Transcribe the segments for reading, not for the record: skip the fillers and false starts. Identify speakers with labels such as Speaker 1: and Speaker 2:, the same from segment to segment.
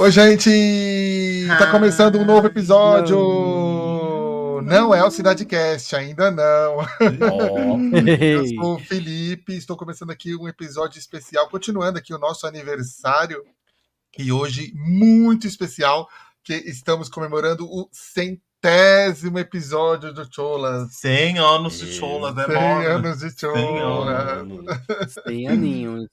Speaker 1: Oi, gente! Tá começando um novo episódio! Não é o CidadeCast, ainda não. Eu sou o Felipe, estou começando aqui um episódio especial, continuando aqui o nosso aniversário. E hoje, muito especial, que estamos comemorando o 100º episódio do Cholas.
Speaker 2: 100 anos de Cholas, né,
Speaker 1: 100 anos de
Speaker 2: 100
Speaker 1: Cholas.
Speaker 2: anos.
Speaker 3: 100 aninhos.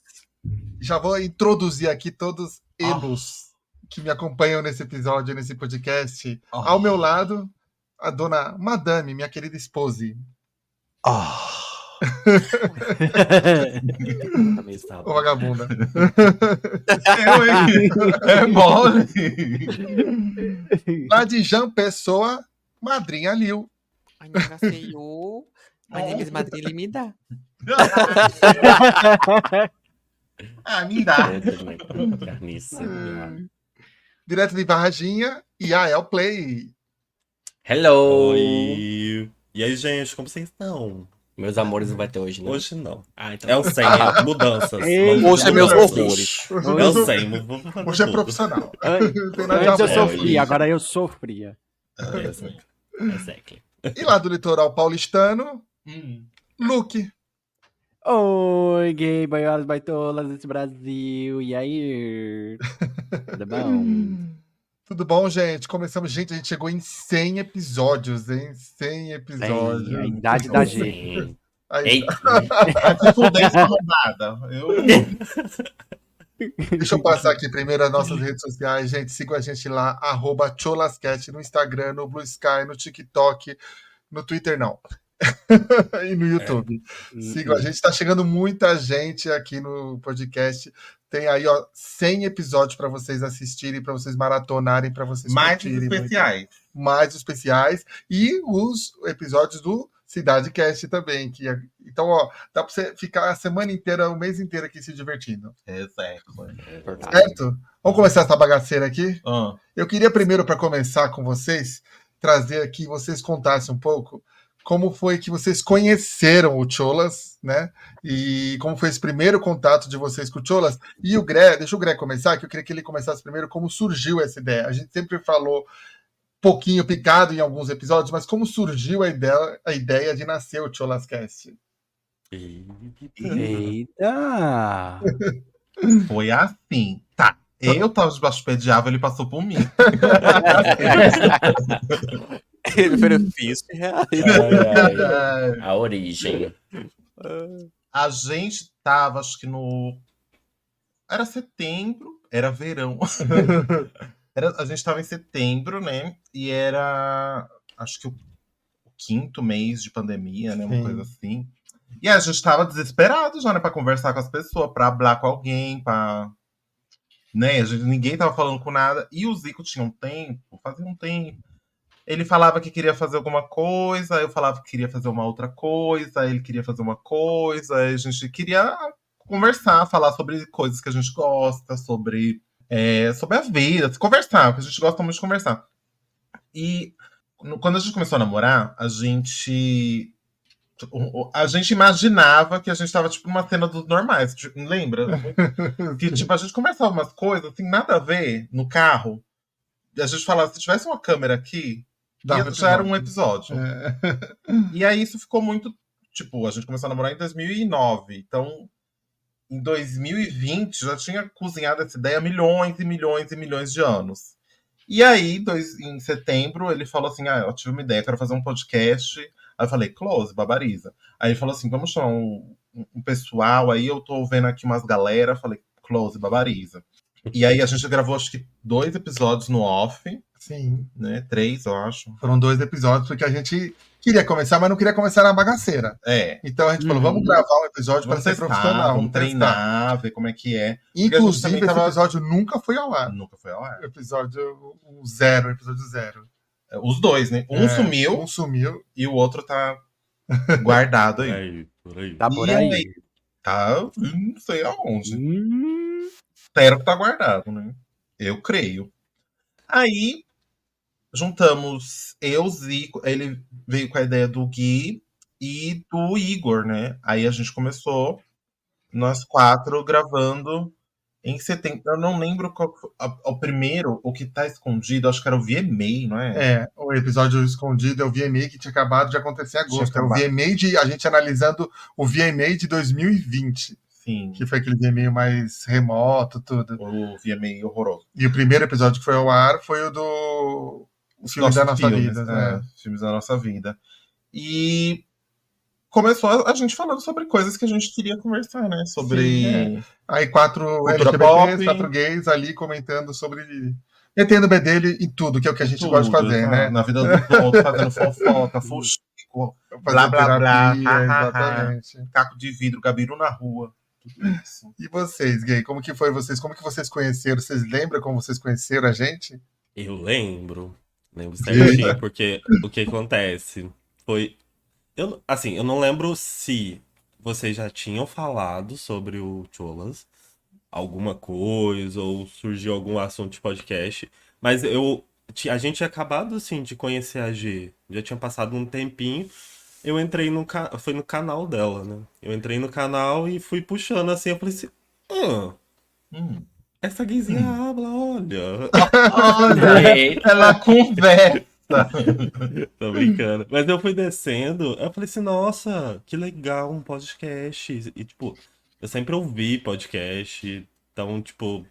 Speaker 1: Já vou introduzir aqui todos eles que me acompanham nesse episódio, nesse podcast. Ao meu lado, a dona Madame, minha querida esposa. Ô, vagabunda.
Speaker 2: É mole.
Speaker 1: Lá de Jean Pessoa, madrinha Lil.
Speaker 4: 안녕하세요. My name is Madrinha Limida.
Speaker 2: Me dá.
Speaker 1: Direto de Varginha, Yael Play.
Speaker 5: Hello!
Speaker 2: Oi. E aí, gente, como vocês estão?
Speaker 5: Meus amores não vai ter hoje, não?
Speaker 2: Hoje não.
Speaker 5: então
Speaker 2: É o 100, é mudanças.
Speaker 3: Ei,
Speaker 4: Hoje é meus
Speaker 2: Mudanças.
Speaker 4: horrores.
Speaker 2: É o 100. vamos fazer
Speaker 1: Hoje é
Speaker 2: tudo.
Speaker 1: profissional.
Speaker 3: Antes eu sofria, agora eu sofria.
Speaker 5: Exactly.
Speaker 1: E lá do litoral paulistano, Luke.
Speaker 3: Oi, gay, boiolas, baitolas desse Brasil. E aí? Tudo bom?
Speaker 1: Tudo bom, gente? Começamos, gente, a gente chegou em 100 episódios, hein? 100 episódios.
Speaker 3: A idade da G.
Speaker 5: Sim.
Speaker 1: Aí,
Speaker 5: Ei,
Speaker 2: É tipo 10 arrombada.
Speaker 1: deixa eu passar aqui primeiro as nossas redes sociais, gente. Sigam a gente lá, @cholascat no Instagram, no Blue Sky, no TikTok, no Twitter não. E no YouTube. Sigam a gente, tá chegando muita gente aqui no podcast. Tem aí, 100 episódios para vocês assistirem, para vocês maratonarem, para vocês
Speaker 2: Mais os
Speaker 1: curtirem muito.
Speaker 2: especiais.
Speaker 1: Mais os especiais e os episódios do CidadeCast também. Então, dá para você ficar a semana inteira, o mês inteiro aqui se divertindo.
Speaker 2: Exato.
Speaker 1: Certo? Vamos começar essa bagaceira aqui?
Speaker 2: Ah,
Speaker 1: Eu queria primeiro, para começar com vocês, trazer aqui, vocês contassem um pouco como foi que vocês conheceram o Cholas, né? E como foi esse primeiro contato de vocês com o Cholas. E o Gré, deixa o Gré começar, que eu queria que ele começasse primeiro como surgiu essa ideia. A gente sempre falou pouquinho picado em alguns episódios, mas como surgiu a ideia de nascer o Cholascast?
Speaker 3: Eita!
Speaker 2: foi assim. Tá. Eu tava debaixo do pé de árvore, ele passou por mim.
Speaker 4: Benefício real.
Speaker 5: a origem.
Speaker 2: A gente tava, acho que era setembro, era verão. A gente tava em setembro, né? E era, acho que o 5º mês de pandemia, né? Uma
Speaker 1: Sim.
Speaker 2: coisa assim. E a gente tava desesperado já, né? Pra conversar com as pessoas, pra falar com alguém, né? Ninguém tava falando com nada. E o Zico tinha fazia um tempo. Ele falava que queria fazer alguma coisa, eu falava que queria fazer uma outra coisa, ele queria fazer uma coisa, a gente queria conversar, falar sobre coisas que a gente gosta, sobre a vida, conversar, porque a gente gosta muito de conversar. E quando a gente começou a namorar, a gente imaginava que a gente tava, tipo, numa cena dos normais, tipo, lembra? Que, tipo, a gente conversava umas coisas, assim, nada a ver, no carro. E a gente falava, se tivesse uma câmera aqui, já era um episódio. E aí isso ficou muito, tipo, a gente começou a namorar em 2009, então em 2020 já tinha cozinhado essa ideia milhões e milhões e milhões de anos. E aí, em setembro, ele falou assim, eu tive uma ideia, quero fazer um podcast. Aí eu falei, close, babariza. Aí ele falou assim, vamos chamar um pessoal, aí eu tô vendo aqui umas galera, falei, close, babariza. E aí a gente gravou, acho que 2 episódios no off.
Speaker 1: Sim.
Speaker 2: Né? 3, eu acho.
Speaker 1: Foram 2 episódios, porque a gente queria começar, mas não queria começar na bagaceira. Então a gente falou, vamos gravar um episódio para ser profissional.
Speaker 2: Vamos treinar, ver como é que é.
Speaker 1: Inclusive, esse episódio nunca foi ao ar.
Speaker 2: Nunca foi ao ar.
Speaker 1: Episódio 0.
Speaker 2: Os 2, né? Um sumiu e o outro tá guardado aí.
Speaker 3: Tá por aí.
Speaker 2: Tá, não sei aonde. Espero que tá guardado, né? Eu creio. Aí, juntamos Zico, ele veio com a ideia do Gui e do Igor, né? Aí a gente começou, nós 4, gravando Em setembro, eu não lembro qual foi o primeiro, o que tá escondido, acho que era o VMA, não é?
Speaker 1: O episódio escondido é o VMA que tinha acabado de acontecer em
Speaker 2: Tinha
Speaker 1: agosto. É o
Speaker 2: acabado.
Speaker 1: VMA a gente analisando o VMA de 2020.
Speaker 2: Sim,
Speaker 1: Que foi aquele VMA mais remoto, tudo.
Speaker 2: o VMA horroroso.
Speaker 1: E o primeiro episódio que foi ao ar foi o do filme da nossa vida, né?
Speaker 2: Filmes da nossa vida. E começou a gente falando sobre coisas que a gente queria conversar, né? Sobre
Speaker 1: Aí 4
Speaker 2: cultura
Speaker 1: LGBTs,
Speaker 2: pop.
Speaker 1: 4 gays ali comentando sobre... metendo o bedelho em tudo, que é o que a gente gosta de fazer,
Speaker 2: exato.
Speaker 1: né?
Speaker 2: Na vida dos outros, fazendo fofoca, fuxico, blá,
Speaker 1: Fazer
Speaker 2: blá, blá,
Speaker 1: terapia,
Speaker 2: ha, ha, ha,
Speaker 1: exatamente.
Speaker 2: caco de vidro, gabiru na rua. Tudo isso.
Speaker 1: E vocês, gay, como que foi vocês? Como que vocês conheceram? Vocês lembram como vocês conheceram a gente?
Speaker 5: Eu lembro certinho, porque o que acontece foi... eu não lembro se vocês já tinham falado sobre o Cholas, alguma coisa, ou surgiu algum assunto de podcast, mas a gente tinha acabado, assim, de conhecer a G, já tinha passado um tempinho, eu entrei foi no canal dela, né? Eu entrei no canal e fui puxando, assim, eu falei assim, essa gayzinha habla, olha.
Speaker 2: Olha, ela conversa.
Speaker 5: Tô brincando. Mas eu fui descendo, eu falei assim, nossa, que legal um podcast. E, tipo, eu sempre ouvi podcast, então, tipo,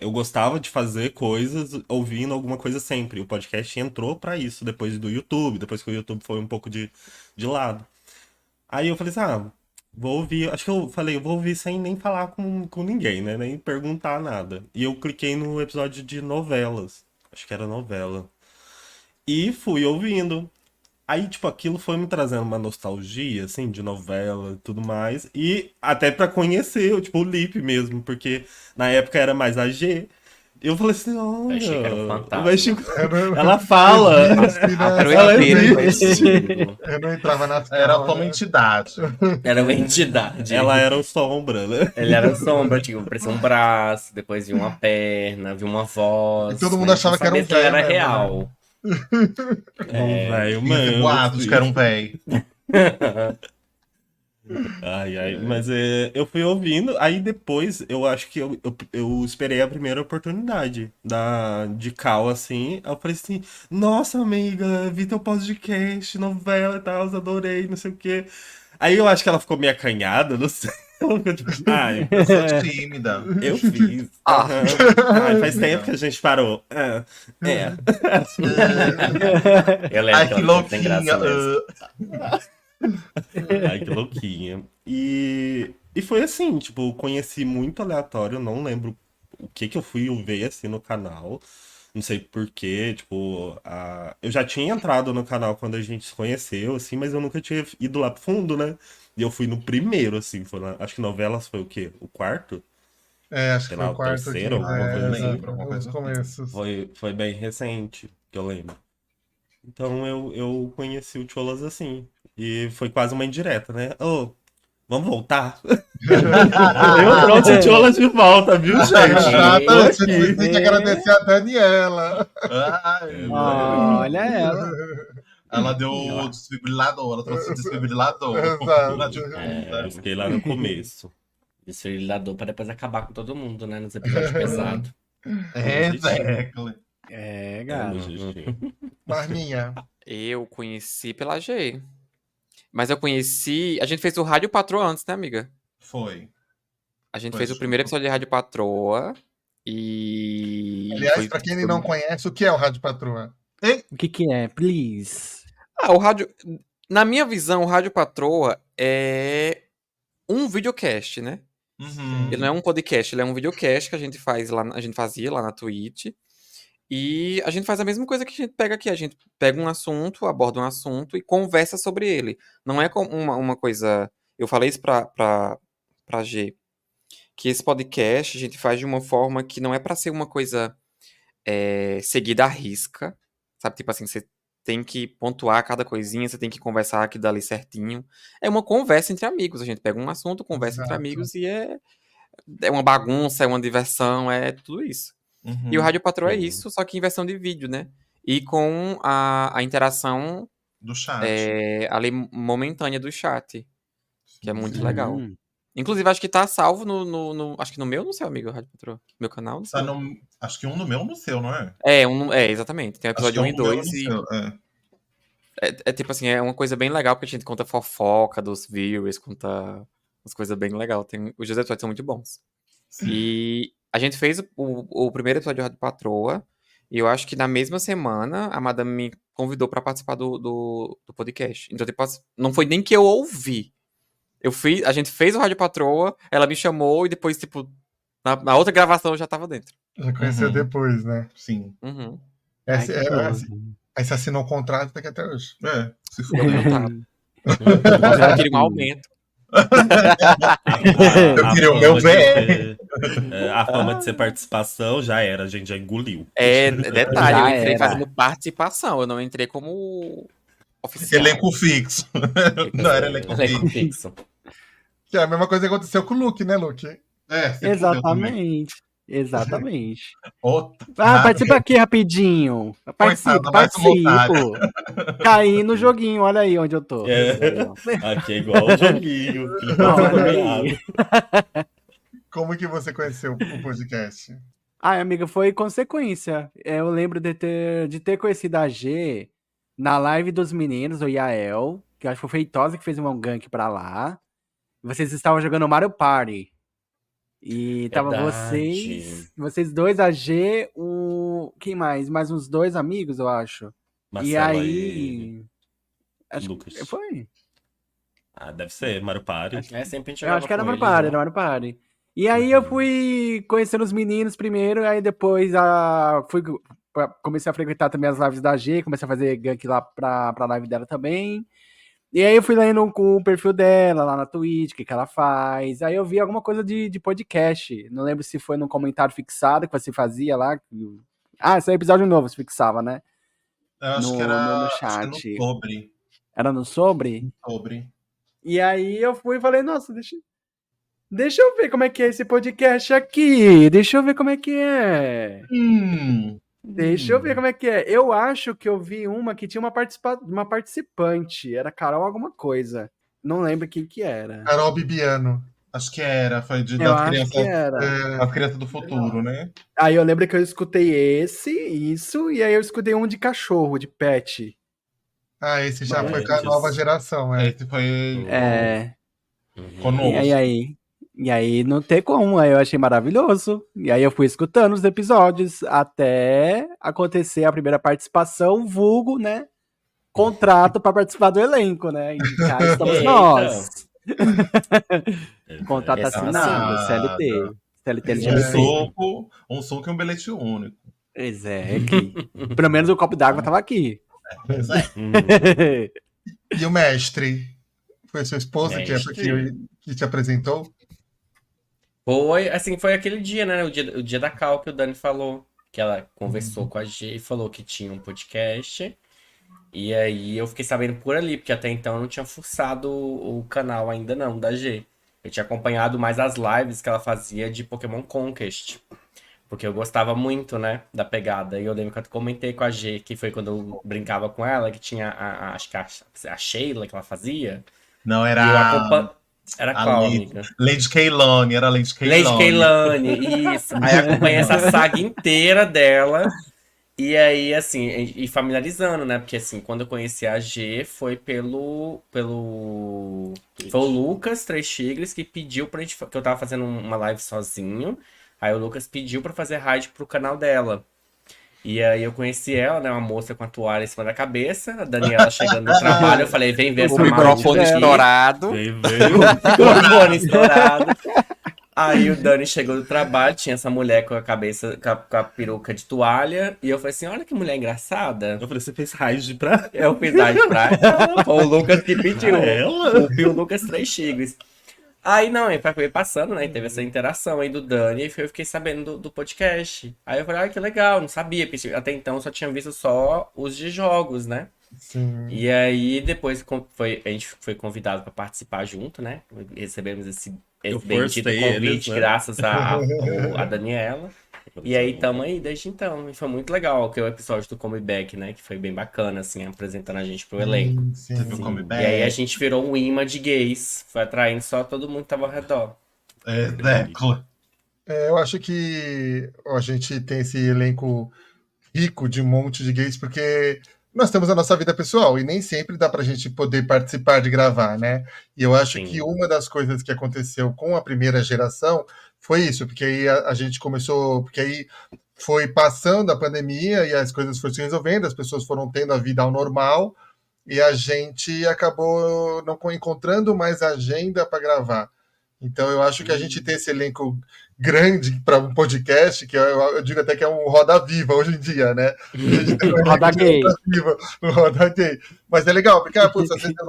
Speaker 5: eu gostava de fazer coisas ouvindo alguma coisa sempre. O podcast entrou pra isso depois do YouTube, depois que o YouTube foi um pouco de lado. Aí eu falei assim, vou ouvir. Acho que eu falei, eu vou ouvir sem nem falar com ninguém, né? Nem perguntar nada. E eu cliquei no episódio de novelas. Acho que era novela. E fui ouvindo. Aí, tipo, aquilo foi me trazendo uma nostalgia, assim, de novela e tudo mais. E até pra conhecer, tipo, o Lipe mesmo, porque na época era mais a G. Eu falei assim, olha... Achei que era um fantasma. Mas, tipo, ela fala...
Speaker 4: Era o
Speaker 5: ela
Speaker 4: inteiro,
Speaker 5: existe.
Speaker 1: Eu não entrava nas
Speaker 2: Era
Speaker 1: calmas,
Speaker 2: só uma entidade.
Speaker 5: Era uma entidade. Ela era o sombra, né?
Speaker 3: Ele era sombra, tipo, parecia um braço, depois vinha uma perna, vinha uma voz.
Speaker 1: E todo mundo
Speaker 3: mas
Speaker 1: achava
Speaker 3: não
Speaker 1: que era um
Speaker 3: sabia se ele era
Speaker 1: velho mesmo,
Speaker 3: real.
Speaker 5: Um velho,
Speaker 2: Tinha esse boato de que era um véi.
Speaker 5: Ai, mas eu fui ouvindo, aí depois eu acho que eu esperei a primeira oportunidade de Cal, assim. Aí eu falei assim, nossa, amiga, vi teu podcast, novela e tal, adorei, não sei o quê. Aí eu acho que ela ficou meio acanhada, não sei. Ela ficou tipo, ai,
Speaker 2: Eu sou tímida.
Speaker 5: eu fiz.
Speaker 4: Ah.
Speaker 5: Aham. Ai, faz tempo que a gente parou.
Speaker 3: Eu lembro
Speaker 2: Ai,
Speaker 3: que
Speaker 2: que
Speaker 3: ela tem
Speaker 2: louquinha.
Speaker 3: graça mesmo.
Speaker 5: Ai, que louquinha. E foi assim, tipo, conheci muito aleatório, não lembro o que eu fui ver assim no canal. Não sei por quê, tipo, eu já tinha entrado no canal quando a gente se conheceu, assim, mas eu nunca tinha ido lá pro fundo, né? E eu fui no primeiro, assim, acho que novelas foi o quê? O quarto?
Speaker 1: acho que
Speaker 5: Sei
Speaker 1: foi
Speaker 5: lá,
Speaker 1: o
Speaker 5: o
Speaker 1: quarto
Speaker 5: terceiro,
Speaker 1: aqui.
Speaker 5: alguma coisa assim.
Speaker 2: lembro, alguma
Speaker 1: Os
Speaker 2: coisa assim.
Speaker 1: começos.
Speaker 5: Foi bem recente, que eu lembro. Então eu conheci o Cholas assim. E foi quase uma indireta, né? Ô, vamos voltar? Eu trouxe o Cholas de volta, viu, gente?
Speaker 1: Exatamente,
Speaker 5: Tô
Speaker 1: a gente
Speaker 5: aqui.
Speaker 1: tem que agradecer a Daniela.
Speaker 2: Ai,
Speaker 3: Olha ela.
Speaker 2: ela deu o desfibrilador, ela trouxe o desfibrilador.
Speaker 1: Exato.
Speaker 2: Lá de
Speaker 5: Eu fiquei lá no começo.
Speaker 3: Desfibrilador pra depois acabar com todo mundo, né? Nos episódios pesados.
Speaker 2: Exactly.
Speaker 3: É,
Speaker 5: Amo
Speaker 3: gato.
Speaker 5: Gigi.
Speaker 1: Marminha.
Speaker 4: Eu conheci pela G. Mas eu conheci. A gente fez o Rádio Patroa antes, né, amiga?
Speaker 2: Foi.
Speaker 4: A gente
Speaker 2: Foi,
Speaker 4: fez o primeiro episódio de Rádio Patroa. E.
Speaker 1: Aliás,
Speaker 4: foi-
Speaker 1: para quem não conhece, o que é o Rádio Patroa?
Speaker 3: O que é? Please.
Speaker 4: Ah, o rádio. Na minha visão, o Rádio Patroa é um videocast, né?
Speaker 2: Uhum.
Speaker 4: Ele não é um podcast, ele é um videocast que a gente fazia lá na Twitch. E a gente faz a mesma coisa que a gente pega aqui. A gente pega um assunto, aborda um assunto e conversa sobre ele. Não é como uma coisa. Eu falei isso pra G. Que esse podcast a gente faz de uma forma que não é pra ser uma coisa seguida à risca. Sabe? Tipo assim, você tem que pontuar cada coisinha, você tem que conversar aqui dali certinho. É uma conversa entre amigos. A gente pega um assunto, conversa entre
Speaker 1: Exato.
Speaker 4: amigos e é uma bagunça, é uma diversão, é tudo isso.
Speaker 2: Uhum.
Speaker 4: E o Rádio Patroa é
Speaker 5: Sim.
Speaker 4: isso, só que em versão de vídeo, né? E com a interação
Speaker 2: Do chat.
Speaker 4: ali momentânea do chat, que é muito legal. Inclusive, acho que tá salvo acho que no meu, no seu, amigo, Rádio Patroa. Meu canal, no
Speaker 2: Tá
Speaker 4: seu.
Speaker 2: no, acho que um no meu, um no seu, não é?
Speaker 4: Exatamente. Tem o
Speaker 2: Acho que
Speaker 4: episódio
Speaker 2: é
Speaker 4: 1
Speaker 2: um
Speaker 4: e
Speaker 2: no meu, um
Speaker 4: 2
Speaker 2: no
Speaker 4: e
Speaker 2: seu. É.
Speaker 4: é tipo assim, é uma coisa bem legal, porque a gente conta fofoca dos viewers, conta umas coisas bem legais. Os dois episódios são muito bons.
Speaker 2: Sim.
Speaker 4: E a gente fez o primeiro episódio de Rádio Patroa, e eu acho que na mesma semana a Madame me convidou pra participar do podcast. Então, tipo, não foi nem que eu ouvi. A gente fez o Rádio Patroa, ela me chamou e depois, tipo, na outra gravação eu já tava dentro.
Speaker 1: Já conheceu depois, né?
Speaker 2: Sim.
Speaker 4: Uhum.
Speaker 6: Ai, que tudo.
Speaker 1: Aí você assinou o contrato daqui até hoje.
Speaker 2: Se
Speaker 4: Meu
Speaker 2: for.
Speaker 4: contrato. Eu queria um aumento.
Speaker 2: Eu queria o meu VR.
Speaker 5: A fama de ser participação já era, a gente já engoliu.
Speaker 4: Detalhe,
Speaker 6: Já
Speaker 4: eu entrei
Speaker 6: era.
Speaker 4: fazendo participação, eu não entrei como oficial.
Speaker 2: Elenco fixo. Não era elenco
Speaker 3: Elenco
Speaker 2: fixo.
Speaker 3: fixo.
Speaker 1: Que é a mesma coisa que aconteceu com o Luke, né, Luke?
Speaker 2: Se fudeu também.
Speaker 6: Exatamente.
Speaker 2: Outra.
Speaker 6: Participa aqui rapidinho.
Speaker 2: Coitada, mais um
Speaker 6: Participo. Caí no joguinho, olha aí onde eu tô.
Speaker 5: Aqui é igual o joguinho. Que ele tá
Speaker 6: Olha
Speaker 5: nomeado.
Speaker 6: aí.
Speaker 1: Como que você conheceu o podcast?
Speaker 6: Ai, amiga, foi consequência. Eu lembro de ter conhecido a G na live dos meninos, o Yael, que eu acho que foi o Feitosa que fez um gank pra lá. Vocês estavam jogando Mario Party. E tava
Speaker 3: Verdade.
Speaker 6: vocês dois, a G, quem mais? Mais uns dois amigos, eu acho.
Speaker 5: Marcelo
Speaker 6: e aí...
Speaker 5: Lucas.
Speaker 6: Foi?
Speaker 5: Deve ser, Mario Party.
Speaker 3: Sempre a gente
Speaker 6: Eu acho
Speaker 3: jogava
Speaker 6: que era
Speaker 3: com
Speaker 6: Mario
Speaker 3: eles,
Speaker 6: Party,
Speaker 3: né?
Speaker 6: era Mario Party. E aí eu fui conhecendo os meninos primeiro, aí depois comecei a frequentar também as lives da G, comecei a fazer gank lá pra live dela também. E aí eu fui lendo com o perfil dela lá na Twitch, o que ela faz. Aí eu vi alguma coisa de podcast. Não lembro se foi num comentário fixado que você fazia lá. Esse é episódio novo, você fixava, né?
Speaker 2: Eu acho que era
Speaker 6: no
Speaker 2: acho que
Speaker 6: chat.
Speaker 2: no Sobre.
Speaker 6: Era no Sobre?
Speaker 2: Sobre.
Speaker 6: E aí eu fui e falei, nossa, deixa eu ver como é que é esse podcast aqui. Deixa eu ver como é que é. Deixa eu ver como é que é. Eu acho que eu vi uma que tinha uma participante. Era Carol alguma coisa. Não lembro quem que era.
Speaker 1: Carol Bibiano.
Speaker 2: Acho que era. Foi
Speaker 6: Eu
Speaker 2: das
Speaker 6: acho
Speaker 2: crianças.
Speaker 6: que era.
Speaker 2: As crianças do futuro, né?
Speaker 6: Aí eu lembro que eu escutei isso, e aí eu escutei um de cachorro, de pet.
Speaker 1: Esse já foi com a nova geração,
Speaker 2: Esse foi.
Speaker 6: Conosco. E aí não tem como, aí eu achei maravilhoso. E aí eu fui escutando os episódios até acontecer a primeira participação, vulgo, né? Contrato para participar do elenco, né? E cá estamos nós. Contrato assinado, CLT. CLT LGBT.
Speaker 2: Um suco e um bilhete único.
Speaker 6: Pois é, pelo menos o copo d'água tava aqui.
Speaker 1: E o mestre? Foi sua esposa que te apresentou?
Speaker 3: Foi aquele dia, né? O dia da Cal que o Dani falou. Que ela conversou com a G e falou que tinha um podcast. E aí eu fiquei sabendo por ali, porque até então eu não tinha forçado o canal ainda não, da G. Eu tinha acompanhado mais as lives que ela fazia de Pokémon Conquest. Porque eu gostava muito, né, da pegada. E eu lembro que eu comentei com a G, que foi quando eu brincava com ela, que tinha acho que a Sheila que ela fazia.
Speaker 2: Não, era...
Speaker 3: Era qual, amiga?
Speaker 2: Lady Keilane, era Lady Keilane.
Speaker 3: Lady Keilane, isso. Aí acompanhei essa saga inteira dela. E aí, assim, e familiarizando, né? Porque, assim, quando eu conheci a G, foi foi o Lucas, Três Tigres, que pediu pra gente... Que eu tava fazendo uma live sozinho. Aí o Lucas pediu pra fazer raid pro canal dela. E aí eu conheci ela, né? Uma moça com a toalha em cima da cabeça. A Daniela chegando do trabalho. Eu falei, vem ver essa
Speaker 4: O microfone estourado.
Speaker 3: O microfone estourado. Aí o Dani chegou do trabalho, tinha essa mulher com a cabeça, com a peruca de toalha. E eu falei assim, olha que mulher engraçada.
Speaker 5: Eu falei, você fez raid pra...
Speaker 3: Eu fiz raid pra ela. Foi o Lucas que pediu.
Speaker 5: Ela?
Speaker 3: O Lucas Três Tigres. Aí não, foi passando, né? Teve essa interação aí do Dani e eu fiquei sabendo do podcast. Aí eu falei, que legal, não sabia, porque até então eu só tinha visto só os de jogos, né?
Speaker 1: Sim.
Speaker 3: E aí depois a gente foi convidado para participar junto, né? Recebemos esse bendito convite,
Speaker 5: eles, né?
Speaker 3: graças a Daniela. E aí tamo aí desde então. E foi muito legal, que é o episódio do Comeback, né? Que foi bem bacana, assim, apresentando a gente pro elenco.
Speaker 1: Sim,
Speaker 2: Você viu
Speaker 1: sim.
Speaker 2: como
Speaker 3: E aí a gente virou um imã de gays. Foi atraindo só todo mundo que tava ao redor.
Speaker 2: Exactly.
Speaker 1: Eu acho que a gente tem esse elenco rico de um monte de gays, porque nós temos a nossa vida pessoal e nem sempre dá pra gente poder participar de gravar, né? E eu acho
Speaker 3: Sim.
Speaker 1: que uma das coisas que aconteceu com a primeira geração foi isso, porque aí a gente começou, porque aí foi passando a pandemia e as coisas foram se resolvendo, as pessoas foram tendo a vida ao normal e a gente acabou não encontrando mais agenda para gravar. Então eu acho que a gente tem esse elenco grande para um podcast, que eu digo até que é um Roda Viva hoje em dia, né? A gente tem um elenco
Speaker 6: Roda
Speaker 1: de
Speaker 6: gay.
Speaker 1: Roda Viva, um Roda Gay. Mas é legal, porque putz, às vezes eu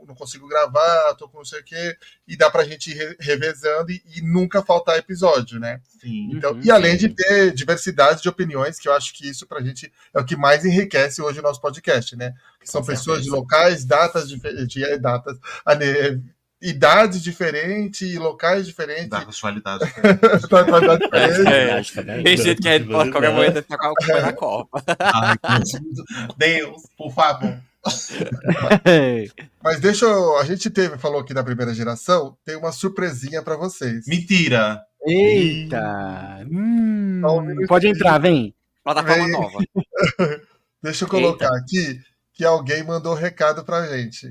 Speaker 1: não consigo gravar, tô com não sei o quê, e dá pra gente ir revezando e nunca faltar episódio, né?
Speaker 2: Sim.
Speaker 1: Então, e além de ter diversidade de opiniões, que eu acho que isso pra gente é o que mais enriquece hoje o nosso podcast, né? Que são
Speaker 3: Com
Speaker 1: pessoas de
Speaker 3: certeza.
Speaker 1: locais, idades diferentes e locais diferentes.
Speaker 2: Da sexualidade.
Speaker 1: Atualidade
Speaker 3: É,
Speaker 1: diferente.
Speaker 3: verdade também.
Speaker 4: Tem gente que a gente pode qualquer momento ficar com a culpa na Copa.
Speaker 2: Ai, Deus, por favor.
Speaker 1: Mas a gente falou aqui da primeira geração, tem uma surpresinha pra vocês.
Speaker 2: Mentira.
Speaker 6: Eita.
Speaker 1: Então,
Speaker 6: Pode entrar, vem.
Speaker 4: Plataforma
Speaker 1: Vem.
Speaker 4: nova.
Speaker 1: Deixa eu colocar aqui que alguém mandou recado pra gente.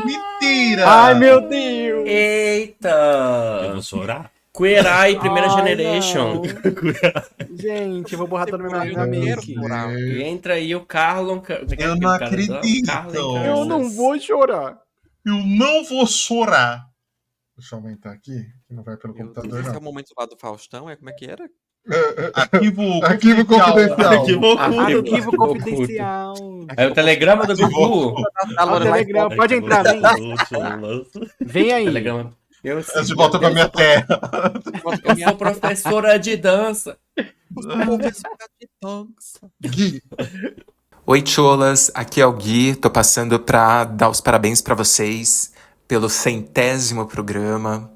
Speaker 2: Mentira.
Speaker 6: Ai, meu Deus.
Speaker 5: Eu
Speaker 3: Eita!
Speaker 5: vou chorar.
Speaker 3: Queer Eye, primeira
Speaker 6: Ai,
Speaker 3: generation.
Speaker 6: não. Gente, eu vou borrar toda a minha
Speaker 4: Primeiro
Speaker 6: make.
Speaker 4: moral.
Speaker 3: E entra aí o Carlon.
Speaker 2: Eu não acredito.
Speaker 6: Eu não vou chorar.
Speaker 2: Eu não vou chorar.
Speaker 1: Deixa eu aumentar aqui, que não vai pelo
Speaker 4: Meu
Speaker 1: computador,
Speaker 4: Deus, esse é
Speaker 1: não.
Speaker 4: o momento lá do Faustão, é como é que era?
Speaker 1: Arquivo confidencial.
Speaker 5: Arquivo oculto.
Speaker 6: Arquivo confidencial.
Speaker 3: É o telegrama do Gugu.
Speaker 6: O Telegram, pode entrar, vem. Vem aí.
Speaker 3: Telegrama. Eu
Speaker 2: De volta pra minha terra.
Speaker 3: Eu sou professora de dança.
Speaker 1: Gui,
Speaker 7: Oi, cholas, aqui é o Gui, tô passando pra dar os parabéns pra vocês pelo 100º programa.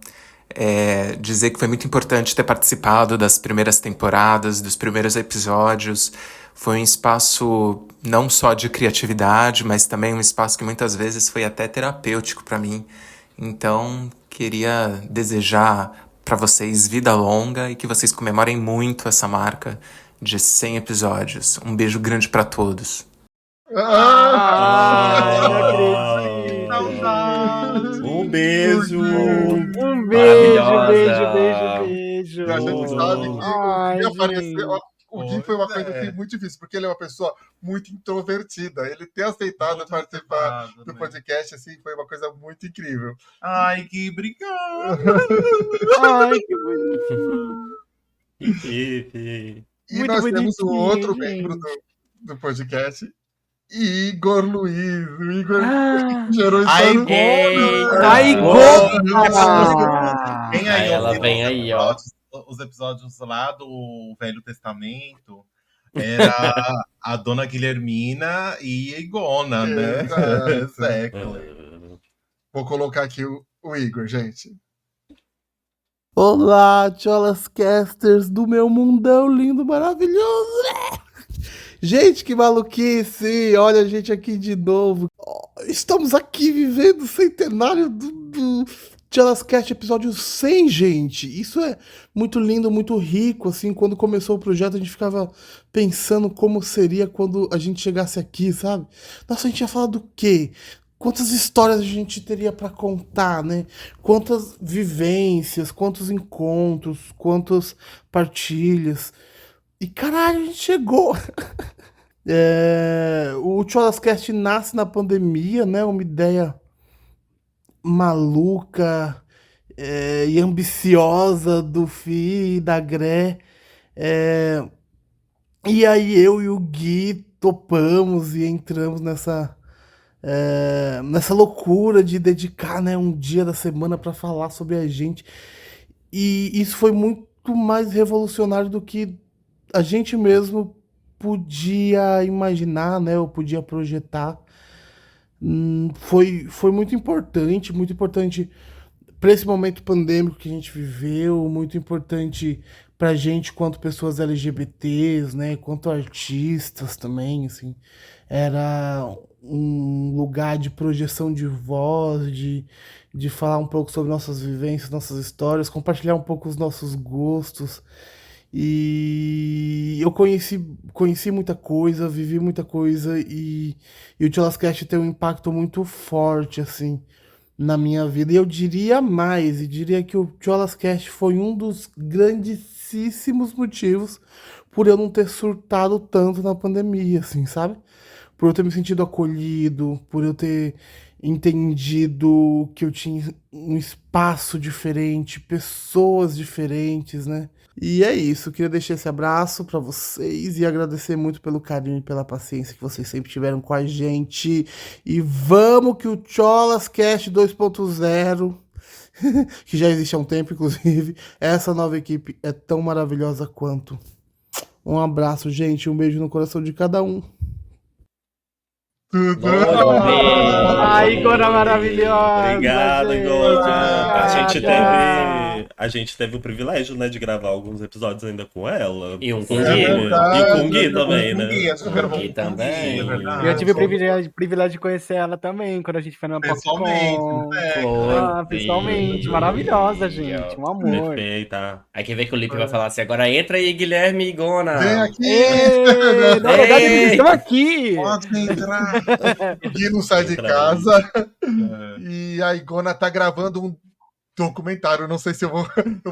Speaker 7: Dizer que foi muito importante ter participado das primeiras temporadas, dos primeiros episódios. Foi um espaço não só de criatividade, mas também um espaço que muitas vezes foi até terapêutico pra mim. Então, queria desejar pra vocês vida longa e que vocês comemorem muito essa marca de 100 episódios. Um beijo grande pra todos.
Speaker 5: Um beijo.
Speaker 6: Um beijo,
Speaker 3: Maravilhosa.
Speaker 6: beijo.
Speaker 1: a gente sabe que
Speaker 6: Ai,
Speaker 1: o Gui apareceu.
Speaker 6: gente.
Speaker 1: O Gui foi uma coisa
Speaker 2: Pois é.
Speaker 1: assim, muito difícil, porque ele é uma pessoa muito introvertida. Ele ter aceitado participar do podcast assim, foi uma coisa muito incrível.
Speaker 2: Ai, que obrigado.
Speaker 6: Ai, que bonito.
Speaker 5: E-
Speaker 1: E
Speaker 6: Muito
Speaker 1: nós temos um
Speaker 6: bonitinho,
Speaker 1: outro
Speaker 6: gente.
Speaker 1: membro do podcast, Igor Luiz. O Igor
Speaker 6: Ah,
Speaker 1: gerou
Speaker 2: Ai,
Speaker 1: história.
Speaker 3: Eita.
Speaker 6: Ai,
Speaker 2: Vem
Speaker 3: Aí
Speaker 2: aí,
Speaker 3: ela
Speaker 2: ouvir
Speaker 3: vem
Speaker 2: os
Speaker 3: aí, ó.
Speaker 2: Os episódios lá do Velho Testamento. Era a Dona Guilhermina e a Igona, né?
Speaker 1: Exato.
Speaker 2: Exactly.
Speaker 1: Vou colocar aqui o Igor, gente.
Speaker 8: Olá, cholas casters do meu mundão lindo, maravilhoso. Gente, que maluquice! Olha a gente aqui de novo. Estamos aqui vivendo o centenário do Cholas Cast episódio 100, gente. Isso é muito lindo, muito rico. Assim, quando começou o projeto, a gente ficava pensando como seria quando a gente chegasse aqui, sabe? Nossa, a gente ia falar do quê? Quantas histórias a gente teria pra contar, né? Quantas vivências, quantos encontros, quantas partilhas. E caralho, a gente chegou. O Cholascast nasce na pandemia, né? Uma ideia maluca e ambiciosa do Fi e da Gré. E aí eu e o Gui topamos e entramos nessa loucura de dedicar, né, um dia da semana para falar sobre a gente. E isso foi muito mais revolucionário do que a gente mesmo podia imaginar, né, ou podia projetar. Foi muito importante para esse momento pandêmico que a gente viveu, muito importante pra gente quanto pessoas LGBTs, né, quanto artistas também, assim, era um lugar de projeção de voz, de falar um pouco sobre nossas vivências, nossas histórias, compartilhar um pouco os nossos gostos. E eu conheci muita coisa, vivi muita coisa e o Tcholascast tem um impacto muito forte, assim, na minha vida. E eu diria mais, e diria que o Tcholascast foi um dos grandíssimos motivos por eu não ter surtado tanto na pandemia, assim, sabe? Por eu ter me sentido acolhido, por eu ter entendido que eu tinha um espaço diferente, pessoas diferentes, né? E é isso, queria deixar esse abraço pra vocês e agradecer muito pelo carinho e pela paciência que vocês sempre tiveram com a gente. E vamos que o Cholas Cast 2.0, que já existe há um tempo, inclusive, essa nova equipe é tão maravilhosa quanto. Um abraço, gente, um beijo no coração de cada um.
Speaker 1: Tudo.
Speaker 6: Ai, Igona maravilhosa!
Speaker 5: Obrigado,
Speaker 6: gente.
Speaker 5: Igona.
Speaker 6: Obrigada.
Speaker 5: A gente teve o privilégio, né, de gravar alguns episódios ainda com ela.
Speaker 3: E um com
Speaker 1: É
Speaker 3: o Gui.
Speaker 1: verdade.
Speaker 5: E com o Gui também, né?
Speaker 3: Gui também.
Speaker 6: E eu tive o privilégio de conhecer ela também, quando a gente foi na
Speaker 2: Pessoalmente,
Speaker 6: PopCon.
Speaker 3: Foi.
Speaker 6: Pessoalmente, maravilhosa, gente, um amor.
Speaker 5: Perfeita.
Speaker 3: Aí quer ver que o Lipe vai falar assim, agora entra aí, Guilherme e Igona.
Speaker 1: Vem aqui.
Speaker 6: Ei, na verdade, eles estão aqui.
Speaker 2: Pode entrar.
Speaker 1: O Gui não sai de
Speaker 5: Entra
Speaker 1: casa. E a Igona tá gravando um documentário. Não sei se eu vou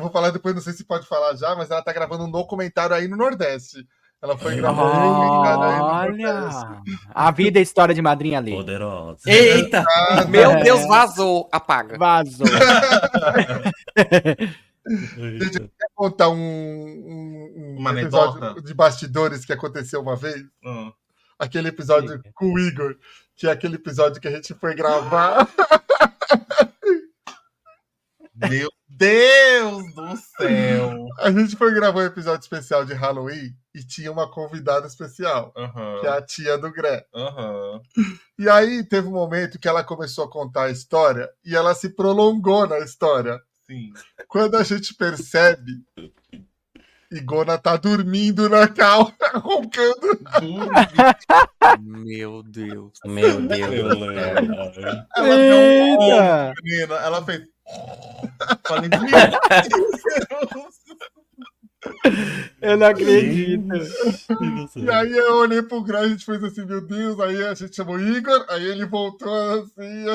Speaker 1: falar depois, não sei se pode falar já, mas ela tá gravando um documentário aí no Nordeste. Ela foi gravar um documentário aí no Nordeste.
Speaker 6: Olha, a vida e a história de madrinha ali.
Speaker 5: Poderosa.
Speaker 3: Eita!
Speaker 4: Meu Deus, vazou. Apaga.
Speaker 6: Vazou.
Speaker 1: Gente, eu quero contar um
Speaker 2: Uma
Speaker 1: episódio
Speaker 2: anedota?
Speaker 1: de bastidores que aconteceu uma vez. Aquele episódio com o Igor, que é aquele episódio que a gente foi gravar.
Speaker 2: Meu Deus do céu.
Speaker 1: A gente foi gravar um episódio especial de Halloween e tinha uma convidada especial, que é a tia do Gré. E aí teve um momento que ela começou a contar a história e ela se prolongou na história.
Speaker 2: Sim.
Speaker 1: Quando a gente percebe, Igona tá dormindo na cal, roncando.
Speaker 4: Meu Deus.
Speaker 3: Meu Deus.
Speaker 5: Eu lembro.
Speaker 2: Ela deu um
Speaker 6: Eita!
Speaker 2: menina. Ela fez. Falei, meu Deus.
Speaker 6: Eu não acredito.
Speaker 1: E aí eu olhei pro Gré, a gente fez assim, meu Deus, aí a gente chamou Igor, aí ele voltou assim,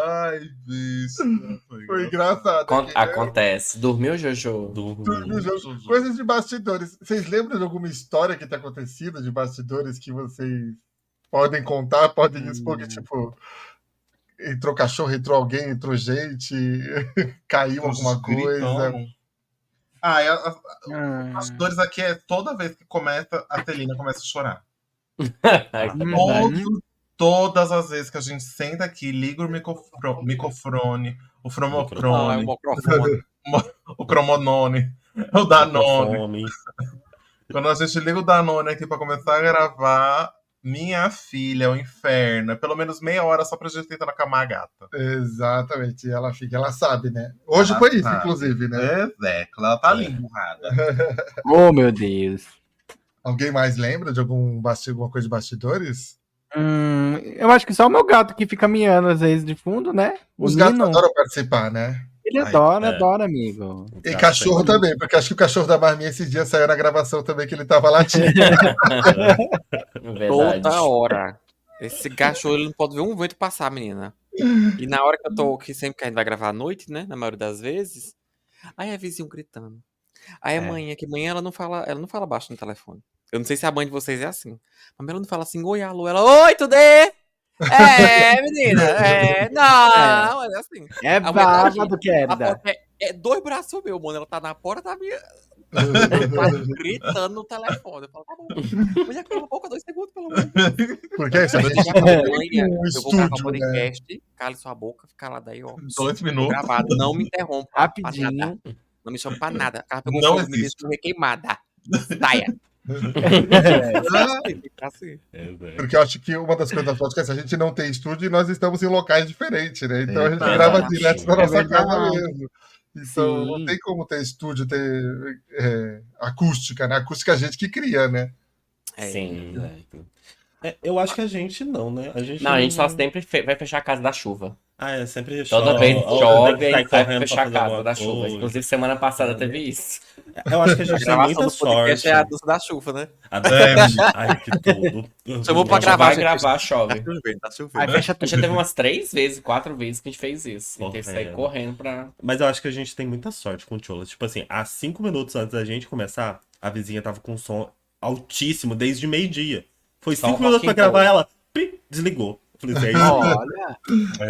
Speaker 2: Ai, bicho.
Speaker 1: foi engraçado. aqui, né?
Speaker 3: Acontece. Dormiu, Jojo?
Speaker 1: No jogo. Coisas de bastidores. Vocês lembram de alguma história que tá acontecida de bastidores que vocês podem contar, podem expor que, tipo, entrou cachorro, entrou alguém, entrou gente, caiu alguma coisa?
Speaker 2: Os bastidores aqui é toda vez que começa, a Celina começa a chorar. Todas as vezes que a gente senta aqui, liga o microfone, o fromofrone, o cromonone, o Danone. Quando a gente liga o Danone aqui pra começar a gravar, minha filha, é o inferno. É pelo menos meia hora só pra gente tentar acalmar a gata.
Speaker 1: Exatamente, ela sabe, né? Hoje
Speaker 2: Ela
Speaker 1: foi isso,
Speaker 2: sabe.
Speaker 1: inclusive, né?
Speaker 2: Ela tá ali emburrada.
Speaker 6: Oh, meu Deus.
Speaker 1: Alguém mais lembra de alguma coisa de bastidores?
Speaker 6: Eu acho que só o meu gato que fica miando às vezes de fundo, né?
Speaker 1: Os
Speaker 6: O
Speaker 1: gatos
Speaker 6: Nino,
Speaker 1: adoram participar, né?
Speaker 6: ele adora, amigo.
Speaker 1: E cachorro também, porque acho que o cachorro da Marminha esses dias saiu na gravação também, que ele tava latindo.
Speaker 3: Verdade.
Speaker 4: Toda hora. Esse cachorro, ele não pode ver um vento passar, menina. E na hora que sempre que a gente vai gravar à noite, né? Na maioria das vezes, aí é vizinho gritando. Aí a mãe, que manhã ela não fala baixo no telefone. Eu não sei se a mãe de vocês é assim. Mas ela não fala assim, oi, alô. Ela, oi, tudo bem? Menina, não, é assim.
Speaker 6: É
Speaker 4: A mulher tá
Speaker 6: bárbaro,
Speaker 4: aqui. A
Speaker 6: querida.
Speaker 4: porta é 2 braços meu, mano. Ela tá na porta, tá minha... gritando no telefone. Eu falo, tá bom. Mulher, cala a boca 2 segundos, pelo amor de Deus.
Speaker 1: Porque é isso, a gente
Speaker 4: Eu vou gravar
Speaker 1: estúdio,
Speaker 4: um podcast, cale sua boca, fica lá daí, ó.
Speaker 2: 2 minutos.
Speaker 4: Gravado, não me interrompa.
Speaker 6: Rapidinho.
Speaker 4: Pra nada. Não me chama pra nada. Ela pegou
Speaker 2: Não
Speaker 4: fogo, me
Speaker 2: existe.
Speaker 4: deixou queimada. Saia. Assim.
Speaker 1: Porque eu acho que uma das coisas da podcast é que a gente não tem estúdio e nós estamos em locais diferentes, né? Então a gente
Speaker 2: Exato.
Speaker 1: grava direto na
Speaker 6: É
Speaker 1: nossa
Speaker 6: verdade.
Speaker 1: casa mesmo. Então não
Speaker 6: Sim.
Speaker 1: tem como ter estúdio, ter acústica, né? Acústica é a gente que cria, né?
Speaker 3: Sim.
Speaker 5: Eu acho que a gente não, né? A gente
Speaker 3: Não, a gente só
Speaker 5: não.
Speaker 3: sempre vai fechar a casa da chuva.
Speaker 5: É sempre
Speaker 3: Toda
Speaker 5: chove.
Speaker 3: vez que
Speaker 5: Ou tem
Speaker 3: chove,
Speaker 5: que
Speaker 3: a
Speaker 5: sair
Speaker 3: gente vai
Speaker 5: correndo pra
Speaker 3: fechar a
Speaker 5: fazer
Speaker 3: casa
Speaker 5: alguma
Speaker 3: da chuva.
Speaker 5: coisa.
Speaker 3: Inclusive, semana passada teve isso.
Speaker 5: Eu acho que a
Speaker 4: A
Speaker 5: gente tem
Speaker 4: gravação
Speaker 5: muita
Speaker 4: do podcast
Speaker 5: sorte.
Speaker 4: é a dança da chuva, né?
Speaker 5: Ai, que tudo.
Speaker 4: Chamou pra
Speaker 3: A gente
Speaker 4: gravar,
Speaker 3: vai
Speaker 4: gente.
Speaker 3: gravar, chove.
Speaker 4: Tá
Speaker 6: Aí
Speaker 4: chovendo.
Speaker 6: fecha
Speaker 3: A
Speaker 6: tudo.
Speaker 3: gente já teve umas 3 vezes, 4 vezes que a gente fez isso. A gente teve que sair
Speaker 5: Correndo.
Speaker 3: correndo pra.
Speaker 5: Mas eu acho que a gente tem muita sorte com o Cholas. Tipo assim, há 5 minutos antes da gente começar, a vizinha tava com um som altíssimo desde meio-dia. Foi
Speaker 3: Só
Speaker 5: 5
Speaker 3: um
Speaker 5: minutos pra
Speaker 3: rock and
Speaker 5: gravar,
Speaker 3: roll.
Speaker 5: ela desligou. Eu falei, é isso.
Speaker 6: Olha.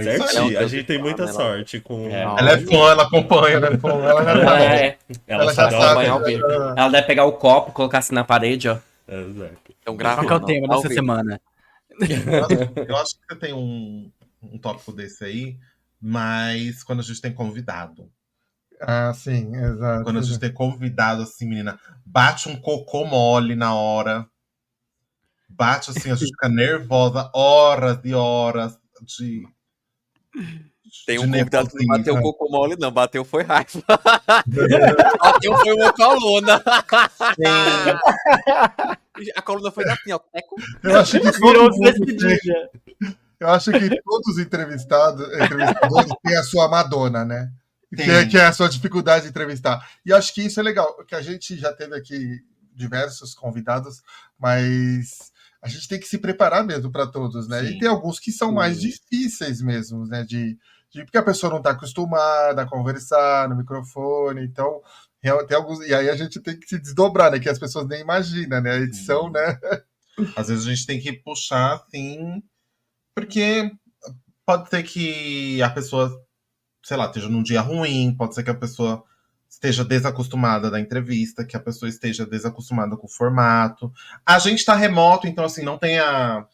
Speaker 5: Certinho.
Speaker 4: Ela
Speaker 5: A gente tem muita
Speaker 4: ela-
Speaker 5: sorte com.
Speaker 3: É.
Speaker 2: Ela é fã, ela acompanha, né?
Speaker 1: Bom, ela já
Speaker 3: Ela,
Speaker 1: sabe.
Speaker 3: é,
Speaker 5: Ela
Speaker 1: Ela
Speaker 5: sabe
Speaker 1: já
Speaker 5: a hora
Speaker 1: sabe.
Speaker 3: acompanha ao vivo. Ela deve pegar o copo, colocar assim na parede, ó.
Speaker 5: Exato.
Speaker 4: Então,
Speaker 6: Qual
Speaker 4: gravando.
Speaker 6: que é o tema
Speaker 4: ao
Speaker 6: dessa
Speaker 4: vivo.
Speaker 6: semana?
Speaker 2: Eu acho que você tem um tópico desse aí, mas quando a gente tem convidado.
Speaker 1: Ah, sim, exato.
Speaker 2: Quando a gente tem convidado, assim, menina, bate um cocô mole na hora. Bate assim, a gente fica nervosa horas e horas de.
Speaker 4: Tem
Speaker 2: de
Speaker 4: um convidado que não bateu
Speaker 2: nervosismo.
Speaker 4: cocô mole, não. Bateu foi raiva. Bateu foi uma coluna. A coluna foi assim, ó. Teco.
Speaker 1: Eu acho que
Speaker 6: Virou
Speaker 1: todo mundo
Speaker 6: desse
Speaker 1: tem-
Speaker 6: dia.
Speaker 1: eu acho que todos os entrevistadores têm a sua Madonna, né?
Speaker 2: Tem.
Speaker 1: Que é a sua dificuldade de entrevistar. E acho que isso é legal, que a gente já teve aqui diversos convidados, mas a gente tem que se preparar mesmo para todos, né?
Speaker 2: Sim.
Speaker 1: E tem alguns que são mais difíceis mesmo, né? Porque a pessoa não está acostumada a conversar no microfone, então tem alguns. E aí a gente tem que se desdobrar, né? Que as pessoas nem imaginam, né? A edição,
Speaker 2: Sim.
Speaker 1: né?
Speaker 2: Às vezes a gente tem que puxar assim, porque pode ser que a pessoa, sei lá, esteja num dia ruim, pode ser que a pessoa esteja desacostumada da entrevista, que a pessoa esteja desacostumada com o formato. A gente tá remoto, então assim, não tem a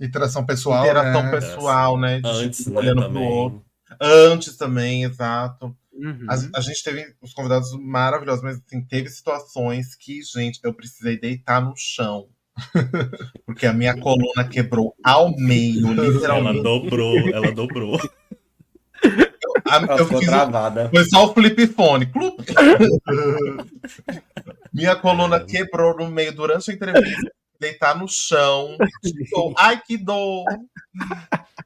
Speaker 1: Interação pessoal,
Speaker 2: interação
Speaker 1: né?
Speaker 2: pessoal, né? De
Speaker 5: Antes,
Speaker 2: tipo,
Speaker 5: né,
Speaker 2: olhando pro
Speaker 5: também.
Speaker 2: outro. Antes também, exato.
Speaker 6: Uhum.
Speaker 2: A gente teve os convidados maravilhosos, mas assim, teve situações que, gente, eu precisei deitar no chão. Porque a minha coluna quebrou ao meio,
Speaker 5: Ela
Speaker 2: literalmente.
Speaker 5: ela dobrou.
Speaker 3: Ela
Speaker 2: Eu
Speaker 3: ficou
Speaker 2: fiz
Speaker 3: travada.
Speaker 2: foi só o flip phone. Clup. Minha coluna quebrou no meio durante a entrevista. Deitar no chão. Tipo, ai, que dor!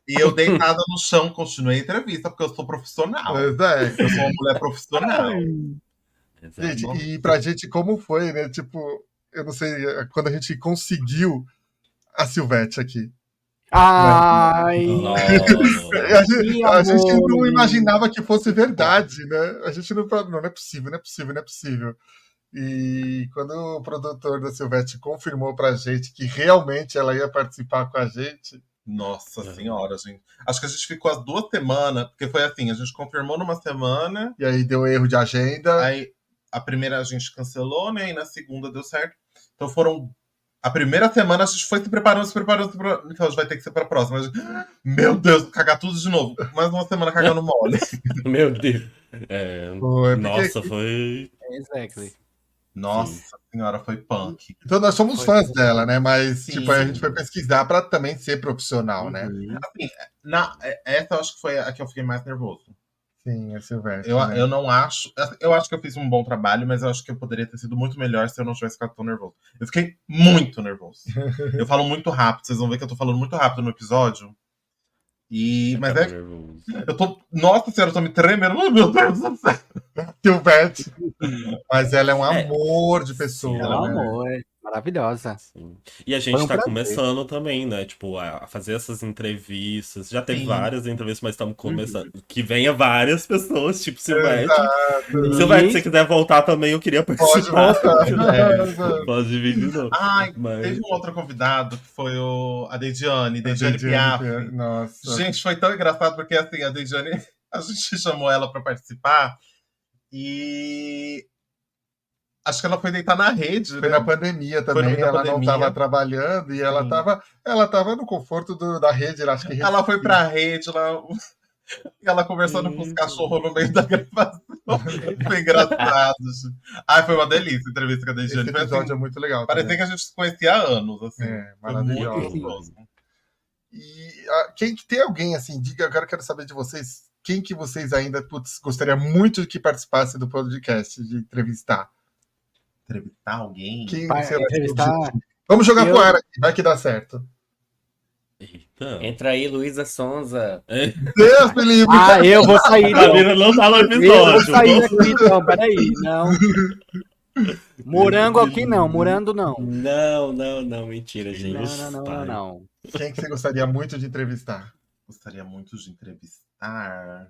Speaker 2: E eu deitada no chão, continuei a entrevista, porque eu sou profissional.
Speaker 1: Mas é.
Speaker 2: Eu sou uma mulher profissional.
Speaker 1: Gente, e pra gente, como foi, né? Tipo, eu não sei, quando a gente conseguiu a Silvete aqui.
Speaker 6: Ai.
Speaker 3: Nossa.
Speaker 1: A gente
Speaker 6: amor,
Speaker 1: não
Speaker 6: menino.
Speaker 1: imaginava que fosse verdade, né? A gente não falava, não é possível, não é possível, não é possível. E quando o produtor da Silvete confirmou pra gente que realmente ela ia participar com a gente,
Speaker 2: Nossa senhora, gente. Acho que a gente ficou as 2 semanas, porque foi assim, a gente confirmou numa semana,
Speaker 1: e aí deu erro de agenda.
Speaker 2: aí a primeira a gente cancelou, né? E na segunda deu certo. Então foram. A primeira semana a gente foi se preparando. Então a gente vai ter que ser pra próxima. Meu Deus, cagar tudo de novo. Mais uma semana cagando mole.
Speaker 3: Meu Deus.
Speaker 1: Foi, porque-
Speaker 5: Nossa, foi.
Speaker 6: Exactly.
Speaker 2: Nossa senhora, foi punk.
Speaker 1: Então nós somos fãs dela, né? Mas
Speaker 2: Sim.
Speaker 1: tipo, a gente foi pesquisar pra também ser profissional, né?
Speaker 6: Uhum.
Speaker 2: Assim, essa eu acho que foi a que eu fiquei mais nervoso.
Speaker 1: Sim, a Silvete.
Speaker 2: Eu,
Speaker 1: né?
Speaker 2: eu não acho. Eu acho que eu fiz um bom trabalho, mas eu acho que eu poderia ter sido muito melhor se eu não tivesse ficado tão nervoso. Eu fiquei muito nervoso. Eu falo muito rápido, vocês vão ver que eu tô falando muito rápido no episódio. Mas
Speaker 5: Tava
Speaker 2: é.
Speaker 5: nervoso.
Speaker 2: Eu tô. Nossa senhora, eu tô me tremendo. Oh, meu Deus do céu.
Speaker 1: Silvete. Mas ela é um
Speaker 5: É.
Speaker 1: amor de pessoa,
Speaker 5: Sim,
Speaker 6: Meu
Speaker 1: né?
Speaker 6: amor, maravilhosa.
Speaker 5: Sim. E a gente
Speaker 6: Foi um
Speaker 5: tá
Speaker 6: prazer.
Speaker 5: começando também, né? Tipo, a fazer essas entrevistas. Já teve
Speaker 2: Sim.
Speaker 5: várias entrevistas, mas estamos começando. Que venha várias pessoas, tipo Silvete.
Speaker 1: Exato.
Speaker 5: Silvete, se você quiser voltar também, eu queria
Speaker 1: Pode
Speaker 5: participar.
Speaker 1: voltar.
Speaker 5: Pode vir de novo.
Speaker 2: Ai,
Speaker 5: Mas-
Speaker 2: teve um outro convidado que foi a Dejiane
Speaker 1: Dejiane
Speaker 2: Piaf.
Speaker 1: Nossa.
Speaker 2: Gente, foi tão engraçado porque assim, a Dejiane, a gente chamou ela pra participar e acho que ela foi deitar na rede,
Speaker 1: Foi
Speaker 2: né?
Speaker 1: na pandemia
Speaker 2: Foi
Speaker 1: também,
Speaker 2: no meio da
Speaker 1: ela
Speaker 2: pandemia.
Speaker 1: não estava trabalhando e ela
Speaker 2: Sim.
Speaker 1: tava no conforto da rede, acho que
Speaker 2: Ela foi pra rede, ela conversando com os
Speaker 5: Isso.
Speaker 2: cachorros no meio da gravação. Foi engraçado, gente. Ai, foi uma delícia a entrevista com a
Speaker 1: Esse
Speaker 2: Dejiane. Foi
Speaker 1: episódio
Speaker 2: assim,
Speaker 1: é muito legal.
Speaker 2: parecia
Speaker 1: também.
Speaker 2: que a gente se conhecia há anos, assim.
Speaker 1: É,
Speaker 2: Foi muito
Speaker 1: maravilhoso.
Speaker 2: gostoso.
Speaker 1: E quem que tem alguém assim, diga, agora eu quero saber de vocês, quem que vocês ainda gostaria muito que participasse do podcast, de entrevistar?
Speaker 2: Entrevistar alguém?
Speaker 1: Quem,
Speaker 6: Vai
Speaker 1: sei lá,
Speaker 6: entrevistar.
Speaker 1: Vamos jogar
Speaker 6: Eu-
Speaker 1: pro ar aqui, vai que dá certo.
Speaker 5: Eita.
Speaker 3: Entra aí, Luísa Sonza.
Speaker 1: Deus me livre!
Speaker 6: Ah, eu vou sair.
Speaker 5: A
Speaker 6: Não.
Speaker 5: mina não tá no
Speaker 6: Eu vou
Speaker 5: episódio.
Speaker 6: sair daqui então, peraí. Não. Morango aqui não, morando não.
Speaker 3: Não, mentira, gente.
Speaker 6: Não.
Speaker 1: Quem que você gostaria muito de entrevistar?
Speaker 2: Gostaria muito de entrevistar.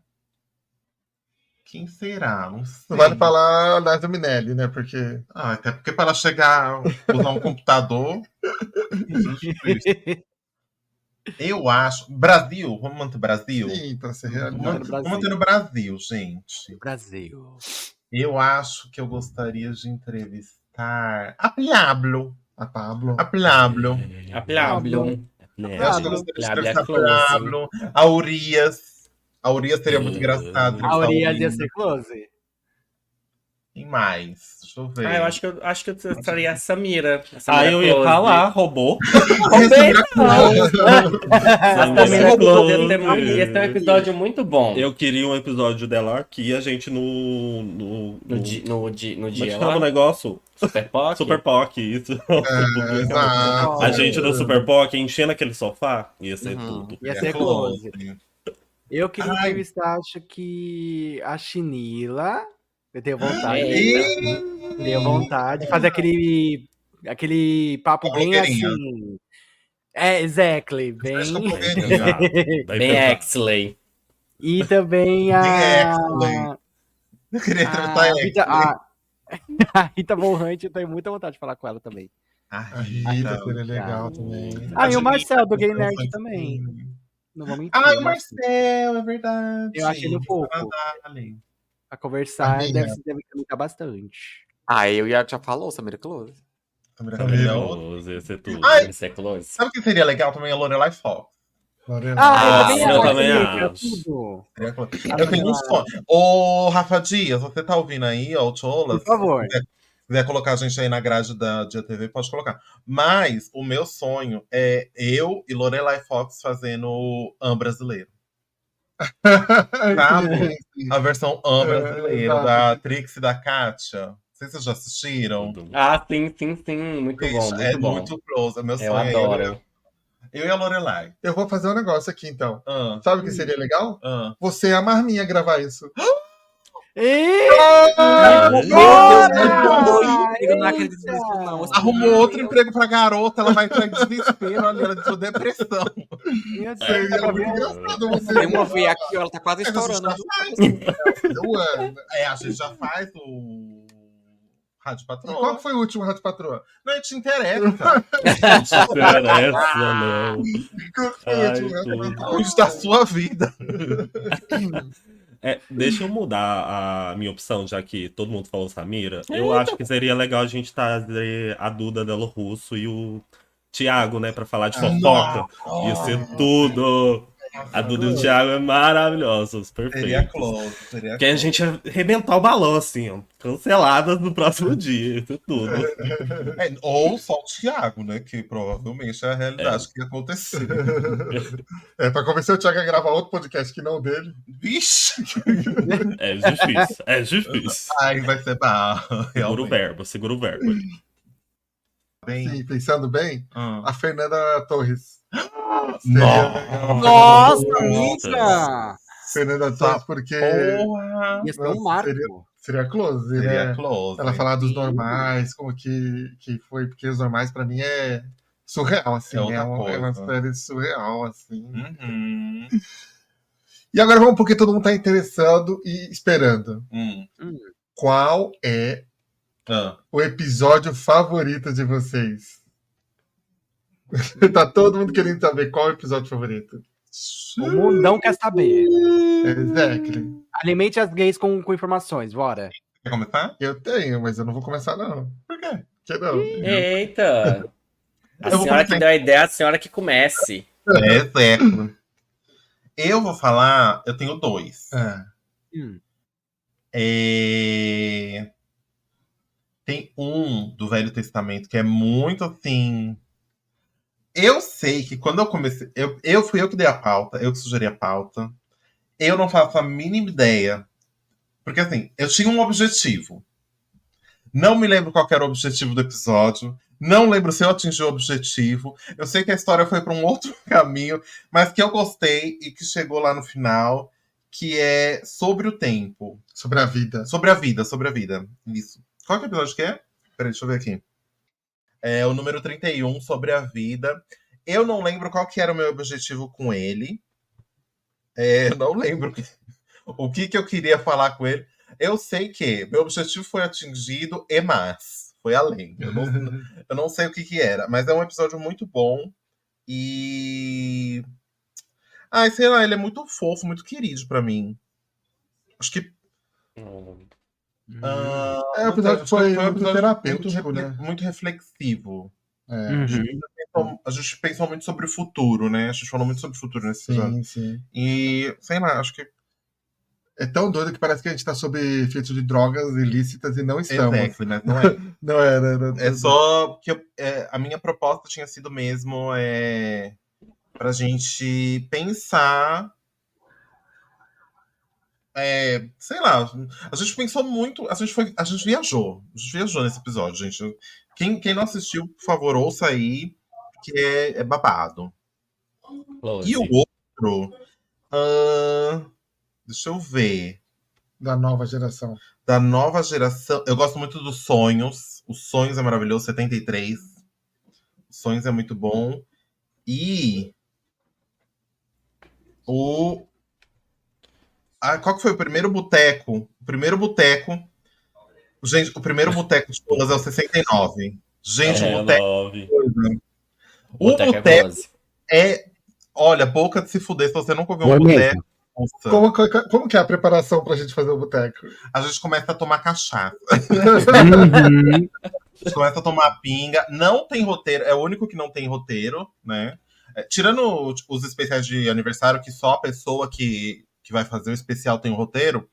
Speaker 2: Quem será? Não sei.
Speaker 1: Não vale falar a Liza Minelli, né? Porque
Speaker 2: Ah, até porque para ela chegar, usar um computador. Eu acho. Brasil, vamos manter Brasil?
Speaker 1: sim, pra ser
Speaker 2: Vamos
Speaker 1: realidade.
Speaker 2: vamos manter no Brasil, gente.
Speaker 6: Brasil.
Speaker 2: Eu acho que eu gostaria de entrevistar a Pablo.
Speaker 1: A Pablo.
Speaker 2: A Pablo.
Speaker 3: A Pablo.
Speaker 2: Eu acho que eu gostaria de
Speaker 3: Pablo é
Speaker 2: entrevistar a
Speaker 3: close.
Speaker 2: Pablo. A Urias. A Urias seria muito engraçado.
Speaker 6: A Urias ia
Speaker 2: Urias.
Speaker 6: ser close.
Speaker 2: Quem mais? Deixa eu ver.
Speaker 3: Eu acho que eu estaria a Samira.
Speaker 5: Eu ia falar, roubou.
Speaker 3: A Samira
Speaker 5: Samira
Speaker 3: Close
Speaker 5: Close.
Speaker 3: ia ter um episódio muito bom.
Speaker 5: Eu queria um episódio dela aqui, a gente no
Speaker 3: No dia
Speaker 5: Como é que
Speaker 3: lá,
Speaker 5: chama o negócio?
Speaker 3: Super Poc.
Speaker 5: Super POC, isso.
Speaker 1: Exato.
Speaker 5: A gente no Super POC enchendo aquele sofá, ia ser tudo.
Speaker 6: Ia
Speaker 2: É
Speaker 6: ser
Speaker 2: close.
Speaker 6: close. Eu queria
Speaker 2: Ai.
Speaker 6: entrevistar, acho que a Chinila. Eu tenho vontade.
Speaker 3: Eita.
Speaker 6: Tenho vontade de fazer aquele papo bem
Speaker 2: Blogueirinha.
Speaker 6: assim. Exactly. Bem.
Speaker 2: Acho que eu blogueirinha.
Speaker 5: Daí
Speaker 3: Bem
Speaker 5: pesado.
Speaker 3: Exley.
Speaker 6: E também
Speaker 2: Bem excellent. Eu queria entrevistar
Speaker 6: a
Speaker 2: ela.
Speaker 6: Rita, a Rita Von Hunt, eu tenho muita vontade de falar com ela também.
Speaker 1: A
Speaker 2: Ai,
Speaker 1: Rita
Speaker 2: então.
Speaker 1: seria legal também.
Speaker 6: Ah, e o
Speaker 2: Admito,
Speaker 6: Marcel do Gay
Speaker 2: eu
Speaker 6: Nerd
Speaker 2: sou
Speaker 6: também.
Speaker 2: assim.
Speaker 6: Não vou mentir.
Speaker 2: Ah, o
Speaker 6: Marcel.
Speaker 2: Marcel, é verdade.
Speaker 6: Eu achei ele fofo.
Speaker 2: Vale.
Speaker 6: Pra conversar,
Speaker 1: Amiga.
Speaker 6: deve comentar bastante.
Speaker 4: Eu já falou, Samira Close.
Speaker 2: Samira
Speaker 1: Samira.
Speaker 2: Close.
Speaker 5: Close, ia ser tudo.
Speaker 2: Ai.
Speaker 3: Isso é close.
Speaker 2: Sabe o que seria legal também? A Lorelai Fox.
Speaker 1: Lorena.
Speaker 3: Ah,
Speaker 6: eu
Speaker 3: eu
Speaker 5: também
Speaker 6: amiga,
Speaker 5: acho.
Speaker 6: tudo.
Speaker 2: Seria close. Eu tenho um sonho. Ô, Rafa Dias, você tá ouvindo aí, ó, o Cholas?
Speaker 6: Por favor.
Speaker 2: Se quiser colocar a gente aí na grade da Dia TV, pode colocar. Mas o meu sonho é eu e Lorelai Fox fazendo brasileiro. Sabe? A versão brasileira
Speaker 1: Exato.
Speaker 2: da Trix e da Kátia. Não sei se vocês já assistiram.
Speaker 5: Tudo.
Speaker 3: Ah, sim. Muito bom,
Speaker 2: Isso,
Speaker 3: muito
Speaker 2: é
Speaker 3: bom.
Speaker 2: muito close. É meu
Speaker 3: Eu
Speaker 2: sonho é
Speaker 3: adoro.
Speaker 2: eu e a Lorelai.
Speaker 1: Eu vou fazer um negócio aqui então.
Speaker 2: Ah,
Speaker 1: Sabe o que seria legal?
Speaker 2: ah.
Speaker 1: Você e a Marminha gravar isso.
Speaker 4: Meu Deus, eu não acredito nisso, não.
Speaker 2: Arrumou outro emprego pra garota, ela vai entrar em desespero, olha, ela entrou em depressão.
Speaker 1: Seria muito engraçado você.
Speaker 4: Tem uma ver aqui, ó, ela tá quase estourando.
Speaker 1: Eu amo.
Speaker 2: É, a gente já faz o Rádio
Speaker 1: E
Speaker 2: Patroa.
Speaker 1: qual que foi o último Rádio Patroa?
Speaker 2: Não, te interessa.
Speaker 5: Interessa, não.
Speaker 1: Qual que foi o
Speaker 5: Ai,
Speaker 1: último Rádio
Speaker 5: tudo.
Speaker 1: Patroa?
Speaker 2: Cuide da sua vida.
Speaker 5: Deixa eu mudar a minha opção, já que todo mundo falou Samira. Eu acho que seria legal a gente trazer a Duda Delo Russo e o Thiago, né, pra falar de fofoca. Ia ser tudo. A Duda e o Thiago é maravilhosos,
Speaker 2: Seria
Speaker 5: perfeito.
Speaker 2: close, seria
Speaker 5: Porque a gente ia arrebentar o balão, assim, ó. Canceladas no próximo dia, isso tudo.
Speaker 2: ou só o Thiago, né? Que provavelmente é a realidade que ia acontecer.
Speaker 1: Pra convencer o Thiago a gravar outro podcast que não o dele.
Speaker 2: Vixe!
Speaker 5: É difícil.
Speaker 2: Ai, vai ser barra.
Speaker 5: Segura o verbo.
Speaker 2: Bem.
Speaker 1: Sim, pensando bem,
Speaker 2: Ah.
Speaker 1: a Fernanda Torres.
Speaker 6: Nossa, amiga!
Speaker 1: Fernanda Torres, porque
Speaker 2: Porra!
Speaker 6: Ia ser um marco.
Speaker 1: seria close,
Speaker 2: Seria
Speaker 1: né?
Speaker 2: close.
Speaker 1: Ela falar dos normais, como que foi, porque os normais pra mim é surreal, assim,
Speaker 2: É outra
Speaker 1: é uma
Speaker 2: coisa.
Speaker 1: série surreal, assim.
Speaker 2: Uhum.
Speaker 1: E agora vamos porque todo mundo tá interessado e esperando.
Speaker 2: Hum.
Speaker 1: Qual é
Speaker 2: Ah.
Speaker 1: o episódio favorito de vocês? Tá todo mundo querendo saber qual é o episódio favorito.
Speaker 6: O mundão quer saber.
Speaker 1: Exactly.
Speaker 6: Alimente as gays com informações, bora.
Speaker 2: Quer começar?
Speaker 1: Eu tenho, mas eu não vou começar, não.
Speaker 2: Por quê?
Speaker 1: Que não.
Speaker 3: Eita! A
Speaker 2: Eu vou
Speaker 3: senhora que
Speaker 2: começar.
Speaker 3: deu a ideia, a senhora que comece.
Speaker 2: É certo. Eu vou falar, eu tenho 2.
Speaker 1: Ah,
Speaker 2: Tem um do Velho Testamento que é muito assim. Eu sei que quando eu comecei. Fui eu que dei a pauta, eu que sugeri a pauta. Eu não faço a mínima ideia. Porque assim, eu tinha um objetivo. Não me lembro qual era o objetivo do episódio. Não lembro se eu atingi o objetivo. Eu sei que a história foi para um outro caminho, mas que eu gostei e que chegou lá no final, que é sobre o tempo.
Speaker 1: Sobre a vida.
Speaker 2: Sobre a vida, sobre a vida. Isso. Qual que é o episódio que é? Peraí, deixa eu ver aqui. É o número 31, sobre a vida. Eu não lembro qual que era o meu objetivo com ele. Eu não lembro o que eu queria falar com ele. Eu sei que meu objetivo foi atingido e mais. Foi além. Eu não sei o que era. Mas é um episódio muito bom. E... Ai, sei lá, ele é muito fofo, muito querido pra mim. Acho que...
Speaker 1: o episódio foi
Speaker 2: um
Speaker 1: muito
Speaker 2: episódio
Speaker 1: terapêutico, né?
Speaker 2: muito reflexivo.
Speaker 1: É,
Speaker 2: A gente pensou muito sobre o futuro, né? A gente falou muito sobre o futuro nesse episódio.
Speaker 1: sim.
Speaker 2: E, sei lá, acho que...
Speaker 1: É tão doido que parece que a gente tá sob efeito de drogas ilícitas e não estamos.
Speaker 2: Exactly, mas não é.
Speaker 1: Não era.
Speaker 2: É só que a minha proposta tinha sido mesmo pra gente pensar. Sei lá, a gente pensou muito. A gente viajou. A gente viajou nesse episódio, gente. Quem não assistiu, por favor, ouça aí, que é babado. E o outro. Deixa eu ver.
Speaker 1: Da nova geração.
Speaker 2: Da nova geração. Eu gosto muito dos Sonhos. Os Sonhos é maravilhoso, 73. Os Sonhos é muito bom. E qual que foi o primeiro boteco? O primeiro boteco. Gente, o primeiro boteco de todas é o 69. Gente, o boteco. O boteco é. Olha, boca de se fuder se você nunca ouviu um boteco.
Speaker 1: Como que é a preparação pra gente fazer o boteco?
Speaker 2: A gente começa a tomar cachaça. A gente começa a tomar pinga. Não tem roteiro. É o único que não tem roteiro, né? Tirando os especiais de aniversário, que só a pessoa que vai fazer o especial tem o roteiro.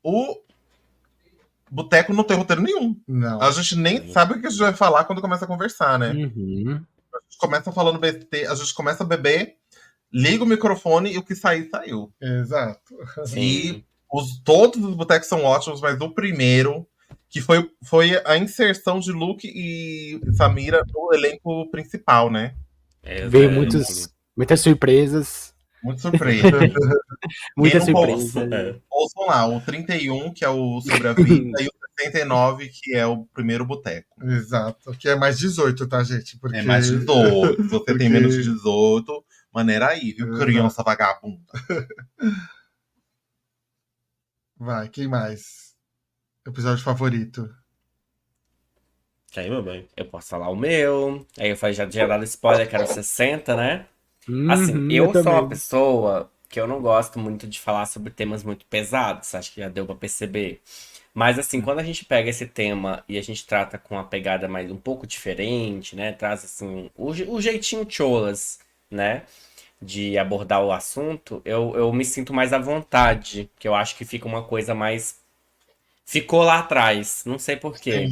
Speaker 2: O boteco não tem roteiro nenhum.
Speaker 1: Não.
Speaker 2: A gente nem sabe o que a gente vai falar quando começa a conversar, né? A gente começa falando BT, a gente começa a beber, liga o microfone e o que sair, saiu.
Speaker 1: Exato.
Speaker 2: E todos os botecos são ótimos, mas o primeiro, que foi a inserção de Luke e Samira no elenco principal, né?
Speaker 6: Veio muitas surpresas.
Speaker 2: Muito surpresa.
Speaker 6: Muita surpresa.
Speaker 2: Ouçam lá, o 31, que é o Sobre a Vida, e o 69, que é o primeiro boteco.
Speaker 1: Exato. Que é mais 18, tá, gente? Porque...
Speaker 2: É mais 18. Se você tem menos de 18, maneira aí, viu? Criança vagabunda.
Speaker 1: Vai, quem mais? Episódio favorito.
Speaker 5: Quem, meu bem?
Speaker 3: Eu posso falar o meu. Aí eu já tinha dado spoiler, que era o 60, né? Assim, eu sou uma pessoa que eu não gosto muito de falar sobre temas muito pesados, acho que já deu pra perceber. Mas assim, quando a gente pega esse tema e a gente trata com uma pegada mais um pouco diferente, né? Traz assim, o jeitinho cholas, né? De abordar o assunto, eu me sinto mais à vontade, que eu acho que fica uma coisa mais... Ficou lá atrás, não sei porquê.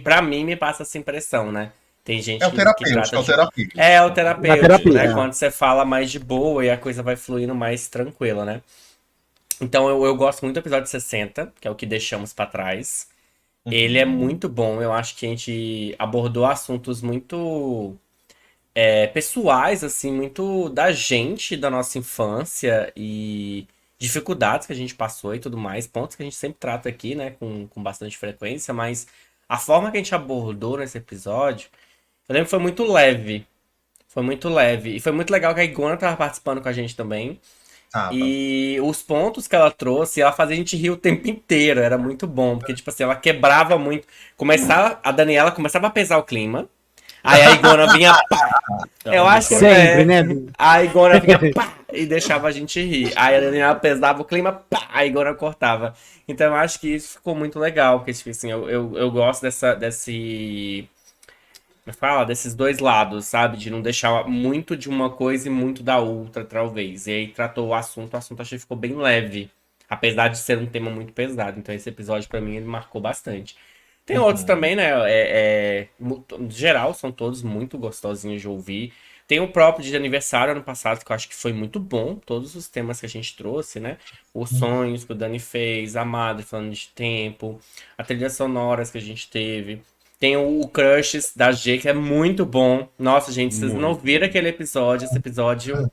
Speaker 3: Pra mim, me passa essa impressão, né? Tem gente que trata
Speaker 2: o terapêutico.
Speaker 3: É o terapêutico, né? Quando você fala mais de boa e a coisa vai fluindo mais tranquila, né? Então eu gosto muito do episódio 60, que é o que deixamos pra trás. Ele é muito bom, eu acho que a gente abordou assuntos muito pessoais, assim, muito da gente, da nossa infância e dificuldades que a gente passou e tudo mais, pontos que a gente sempre trata aqui, né, com bastante frequência, mas a forma que a gente abordou nesse episódio, eu lembro que foi muito leve. Foi muito leve. E foi muito legal que a Igona tava participando com a gente também. E os pontos que ela trouxe, ela fazia a gente rir o tempo inteiro. Era muito bom. Porque, tipo assim, ela quebrava muito. A Daniela começava a pesar o clima. Aí a Igona vinha pá. Eu acho que
Speaker 6: sempre, né?
Speaker 3: A Igona vinha pá e deixava a gente rir. Aí a Daniela pesava o clima, pá, a Igona cortava. Então eu acho que isso ficou muito legal. Porque, tipo assim, eu gosto desses dois lados, sabe? De não deixar muito de uma coisa e muito da outra, talvez. E aí tratou o assunto achei que ficou bem leve. Apesar de ser um tema muito pesado. Então esse episódio, pra mim, ele marcou bastante. Tem outros também, né? No geral, são todos muito gostosinhos de ouvir. Tem o próprio de aniversário ano passado, que eu acho que foi muito bom. Todos os temas que a gente trouxe, né? Os sonhos que o Dani fez, a Madre falando de tempo, a trilha sonoras que a gente teve. Tem o Crushes da G, que é muito bom. Nossa, gente, vocês não
Speaker 5: Muito
Speaker 3: viram
Speaker 5: bom.
Speaker 3: aquele episódio? Esse episódio,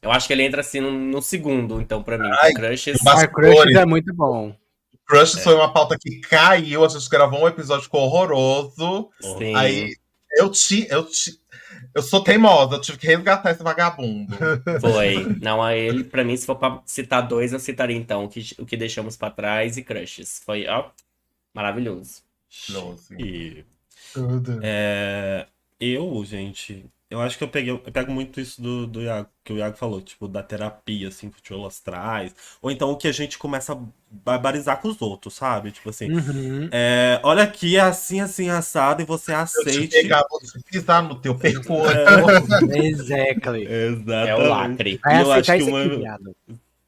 Speaker 3: eu acho que ele entra assim no segundo, então, pra mim.
Speaker 2: Ai,
Speaker 3: Crushes.
Speaker 2: mas-
Speaker 6: Crushes é muito bom.
Speaker 2: Crush foi uma pauta que caiu, a gente gravou um episódio, ficou horroroso.
Speaker 3: Sim.
Speaker 2: Aí eu sou teimosa, eu tive que resgatar esse vagabundo.
Speaker 3: Foi. Não, a ele, pra mim, se for pra citar dois, eu citaria então o que deixamos pra trás e Crushes. Foi, ó, maravilhoso.
Speaker 2: Nossa.
Speaker 5: E
Speaker 1: Tudo.
Speaker 5: gente, eu acho que eu pego muito isso do Iago, que o Iago falou, tipo, da terapia, assim, que o Tiolas traz. Ou então o que a gente começa a barbarizar com os outros, sabe? Tipo assim,
Speaker 6: Uhum.
Speaker 5: olha aqui, é assim, assim, assado, e você
Speaker 2: Eu te
Speaker 5: aceite.
Speaker 2: pegar, vou te pisar no teu percurso.
Speaker 6: Exactly.
Speaker 5: Exatamente.
Speaker 3: É o lacre.
Speaker 6: Vai
Speaker 5: E eu acho
Speaker 6: aceitar
Speaker 5: que
Speaker 6: isso aqui, viado.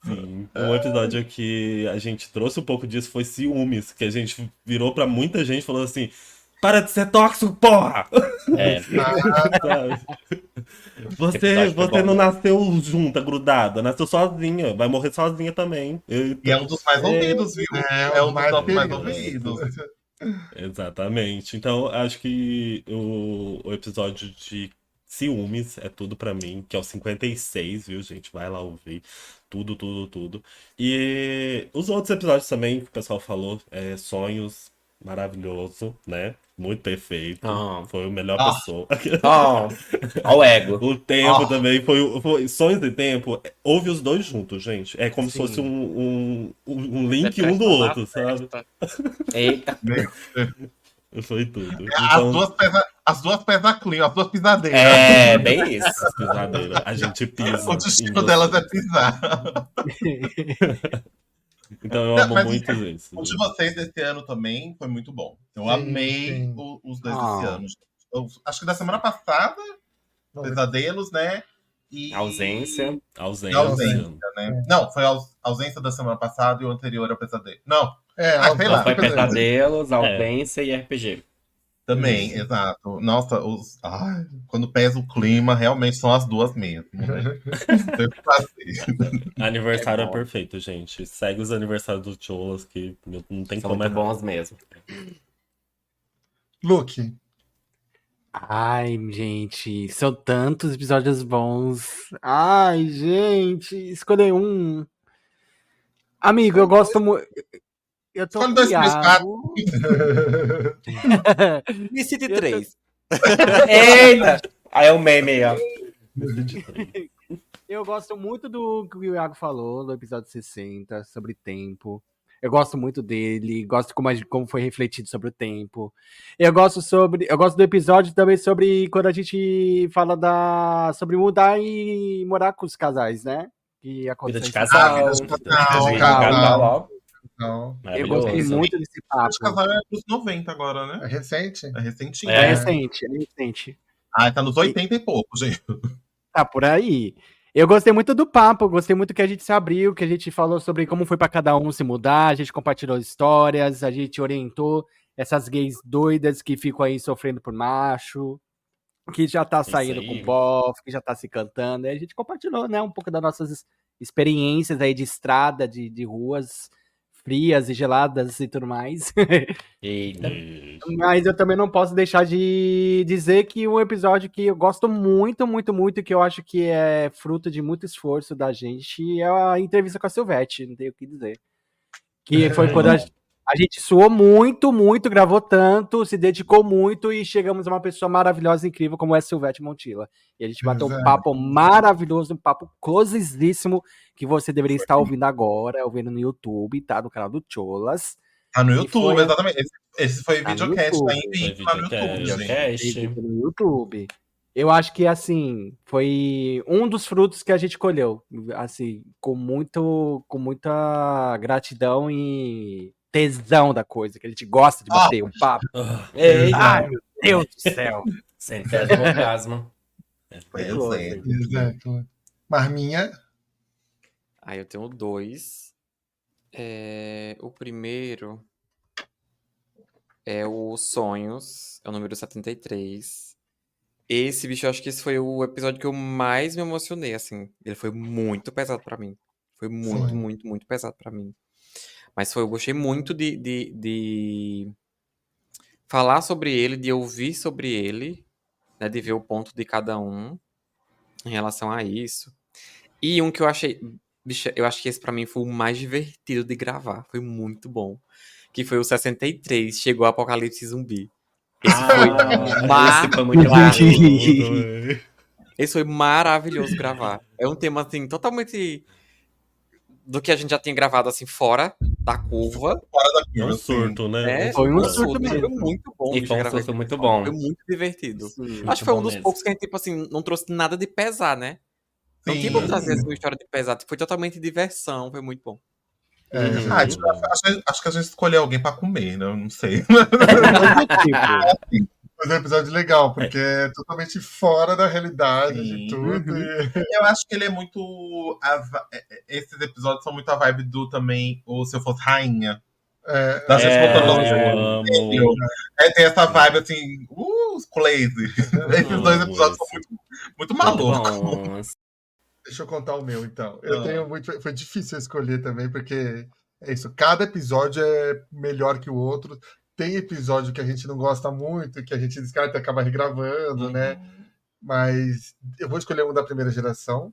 Speaker 5: sim, um episódio que a gente trouxe um pouco disso foi ciúmes, que a gente virou pra muita gente e falou assim: para de ser tóxico, porra!
Speaker 3: É.
Speaker 5: Sabe?
Speaker 3: Esse episódio foi
Speaker 5: Você
Speaker 3: bom.
Speaker 5: não nasceu junta, grudada, nasceu sozinha, vai morrer sozinha também.
Speaker 2: E é um dos mais ouvidos, viu? É um dos
Speaker 1: mais
Speaker 2: nossos mais
Speaker 1: queridos.
Speaker 2: ouvidos.
Speaker 5: Exatamente. Então, acho que o episódio de ciúmes é tudo pra mim, que é o 56, viu, gente? Vai lá ouvir. Tudo, tudo, tudo. E os outros episódios também, que o pessoal falou, sonhos, maravilhoso, né? Muito perfeito.
Speaker 3: Ah.
Speaker 5: Foi o melhor
Speaker 2: Ah.
Speaker 5: pessoa.
Speaker 3: Ó, ó o ego.
Speaker 5: O tempo
Speaker 2: Ah.
Speaker 5: também foi Sonhos e Tempo. Ouve os dois juntos, gente. É como se
Speaker 6: Sim.
Speaker 5: fosse um link
Speaker 4: Depressão
Speaker 5: um do
Speaker 4: na
Speaker 5: outro, sabe?
Speaker 4: festa.
Speaker 3: Eita.
Speaker 5: Foi tudo.
Speaker 2: As duas pés na clean, as duas pisadeiras.
Speaker 3: É, bem isso.
Speaker 5: As pisadeiras. A gente pisa.
Speaker 2: O
Speaker 5: em
Speaker 2: destino
Speaker 5: você.
Speaker 2: delas é pisar.
Speaker 5: Então eu
Speaker 2: Não,
Speaker 5: amo
Speaker 2: mas
Speaker 5: muito isso.
Speaker 2: O de vocês desse ano também foi muito bom. Eu
Speaker 1: Sim,
Speaker 2: amei
Speaker 1: sim.
Speaker 2: os dois
Speaker 6: Ah.
Speaker 2: desse ano. Eu acho que da semana passada, Pesadelos, né? E
Speaker 3: Ausência.
Speaker 2: e
Speaker 5: Ausência.
Speaker 2: ausência, né? Não, foi a ausência da semana passada e o anterior ao Pesadelo. Não,
Speaker 1: É,
Speaker 2: sei lá.
Speaker 3: Foi
Speaker 1: Pesadelo.
Speaker 3: Pesadelos, Ausência e RPG.
Speaker 2: também, exato. Nossa, quando pesa o clima, realmente são as duas mesmo, né? Tem que fazer.
Speaker 5: Aniversário é
Speaker 3: bom.
Speaker 5: perfeito, gente. Segue os aniversários do Cholas, que não tem
Speaker 3: São
Speaker 5: como
Speaker 3: muito
Speaker 5: errar.
Speaker 3: bons mesmo.
Speaker 1: Luke.
Speaker 6: Ai, gente, são tantos episódios bons. Ai, gente, escolher um. Amigo, eu gosto muito. Eu tô
Speaker 2: Escolhe
Speaker 6: com o
Speaker 2: 2, 3, 4.
Speaker 6: Iago.
Speaker 4: Me cite
Speaker 6: Eu tô-
Speaker 4: 3.
Speaker 3: Eita! Aí é o meme aí, ó.
Speaker 6: Eu gosto muito do que o Iago falou no episódio 60 sobre tempo. Eu gosto muito dele, gosto como foi refletido sobre o tempo. Eu gosto do episódio também sobre quando a gente fala sobre mudar e morar com os casais, né? Que
Speaker 3: Vida
Speaker 6: aconteceu
Speaker 3: de
Speaker 6: isso.
Speaker 3: casal.
Speaker 2: Vida de
Speaker 3: Vida de
Speaker 2: casal.
Speaker 3: casal, ó.
Speaker 1: Não,
Speaker 6: Eu gostei
Speaker 3: Maravilhoso.
Speaker 6: muito desse papo.
Speaker 2: Acho que casal é dos 90 agora,
Speaker 1: é
Speaker 2: né?
Speaker 1: recente.
Speaker 2: É recentinho.
Speaker 6: É
Speaker 3: É.
Speaker 6: recente, é recente.
Speaker 2: Ah, tá nos 80 e pouco, gente.
Speaker 6: Tá por aí. Eu gostei muito do papo, gostei muito que a gente se abriu, que a gente falou sobre como foi pra cada um se mudar, a gente compartilhou histórias, a gente orientou essas gays doidas que ficam aí sofrendo por macho, que já tá
Speaker 3: Isso
Speaker 6: saindo
Speaker 3: aí.
Speaker 6: com bofe, que já tá se cantando. Aí a gente compartilhou, né, um pouco das nossas experiências aí de estrada, de ruas frias e geladas e tudo mais.
Speaker 3: Eita.
Speaker 6: Mas eu também não posso deixar de dizer que um episódio que eu gosto muito, muito, muito, que eu acho que é fruto de muito esforço da gente, é a entrevista com a Silvete, não tenho o que dizer. Que foi quando a gente suou muito, muito, gravou tanto, se dedicou muito e chegamos a uma pessoa maravilhosa, incrível, como é a Silvete Montilla. E a gente bateu um
Speaker 1: Exato.
Speaker 6: papo maravilhoso, um papo closíssimo, que você deveria estar ouvindo agora, ouvindo no YouTube, tá? No canal do Cholas.
Speaker 2: Tá no
Speaker 6: E
Speaker 2: YouTube,
Speaker 6: foi-
Speaker 2: exatamente. Esse foi
Speaker 6: Tá no
Speaker 2: videocast, tá em
Speaker 6: YouTube.
Speaker 2: vídeo lá no
Speaker 5: Foi
Speaker 2: YouTube, gente.
Speaker 3: Videocast.
Speaker 6: Vídeo no YouTube. Eu acho que, assim, foi um dos frutos que a gente colheu, assim, com muita gratidão e tesão da coisa, que a gente gosta de bater um papo.
Speaker 3: Eita.
Speaker 6: Ai, meu Deus do céu.
Speaker 3: Centésimo orgasmo.
Speaker 2: Pois
Speaker 6: Foi.
Speaker 2: é.
Speaker 1: Exato. Marminha.
Speaker 4: Aí eu tenho 2. O primeiro é o Sonhos, é o número 73. Esse, bicho, eu acho que esse foi o episódio que eu mais me emocionei, assim. Ele foi muito pesado pra mim. Foi muito,
Speaker 1: Sim.
Speaker 4: muito, muito pesado pra mim. Mas eu gostei muito de falar sobre ele, de ouvir sobre ele, né? De ver o ponto de cada um em relação a isso. E um que eu achei. Bicho, eu acho que esse pra mim foi o mais divertido de gravar. Foi muito bom. Que foi o 63, Chegou o Apocalipse Zumbi. Esse foi
Speaker 3: Esse foi muito
Speaker 4: maravilhoso. Esse foi maravilhoso gravar. É um tema, assim, totalmente do que a gente já tinha gravado, assim, fora da curva.
Speaker 2: Fora da
Speaker 5: É um
Speaker 2: curva,
Speaker 5: surto, né?
Speaker 4: É,
Speaker 6: Foi um
Speaker 4: surto,
Speaker 6: surto
Speaker 4: mas foi
Speaker 6: mesmo.
Speaker 4: muito bom.
Speaker 3: E
Speaker 4: bicho,
Speaker 3: foi um
Speaker 4: gravar
Speaker 3: surto
Speaker 4: esse
Speaker 3: muito
Speaker 4: episódio.
Speaker 3: bom.
Speaker 4: Foi muito divertido.
Speaker 3: Muito
Speaker 4: Acho que foi um
Speaker 3: bom
Speaker 4: dos
Speaker 3: mesmo.
Speaker 4: poucos que a gente, tipo assim, não trouxe nada de pesar, né? Não tinha
Speaker 2: Sim.
Speaker 4: como trazer assim, uma história de pesar. Foi totalmente diversão. Foi muito bom.
Speaker 3: Uhum.
Speaker 2: Ah, tipo, acho que a gente escolheu alguém pra comer, né? Eu não sei.
Speaker 1: Mas é um episódio legal, porque é totalmente fora da realidade de
Speaker 2: Sim.
Speaker 1: tudo.
Speaker 6: Uhum.
Speaker 1: E...
Speaker 2: Eu acho que ele é muito. Esses episódios são muito a vibe do também, ou Se Eu Fosse Rainha.
Speaker 1: É,
Speaker 2: Da gente contando
Speaker 5: Ai,
Speaker 2: nosso
Speaker 5: eu
Speaker 2: conselho.
Speaker 5: amo.
Speaker 2: Tem essa vibe assim, crazy. Esses dois
Speaker 5: Amo
Speaker 2: episódios são
Speaker 5: esse.
Speaker 2: muito
Speaker 3: Muito
Speaker 2: malucos.
Speaker 3: bons.
Speaker 1: Deixa eu contar o meu, então. Eu
Speaker 2: Ah.
Speaker 1: tenho muito. Foi difícil escolher também, porque é isso. Cada episódio é melhor que o outro. Tem episódio que a gente não gosta muito, que a gente descarta e acaba regravando, né? Mas eu vou escolher um da primeira geração,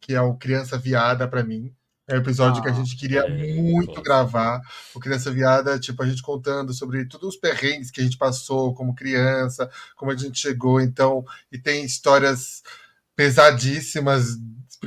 Speaker 1: que é o Criança Viada, pra mim. É um episódio que a gente queria muito
Speaker 5: gosto.
Speaker 1: gravar. O Criança Viada, tipo, a gente contando sobre todos os perrengues que a gente passou como criança, como a gente chegou, então, e tem histórias pesadíssimas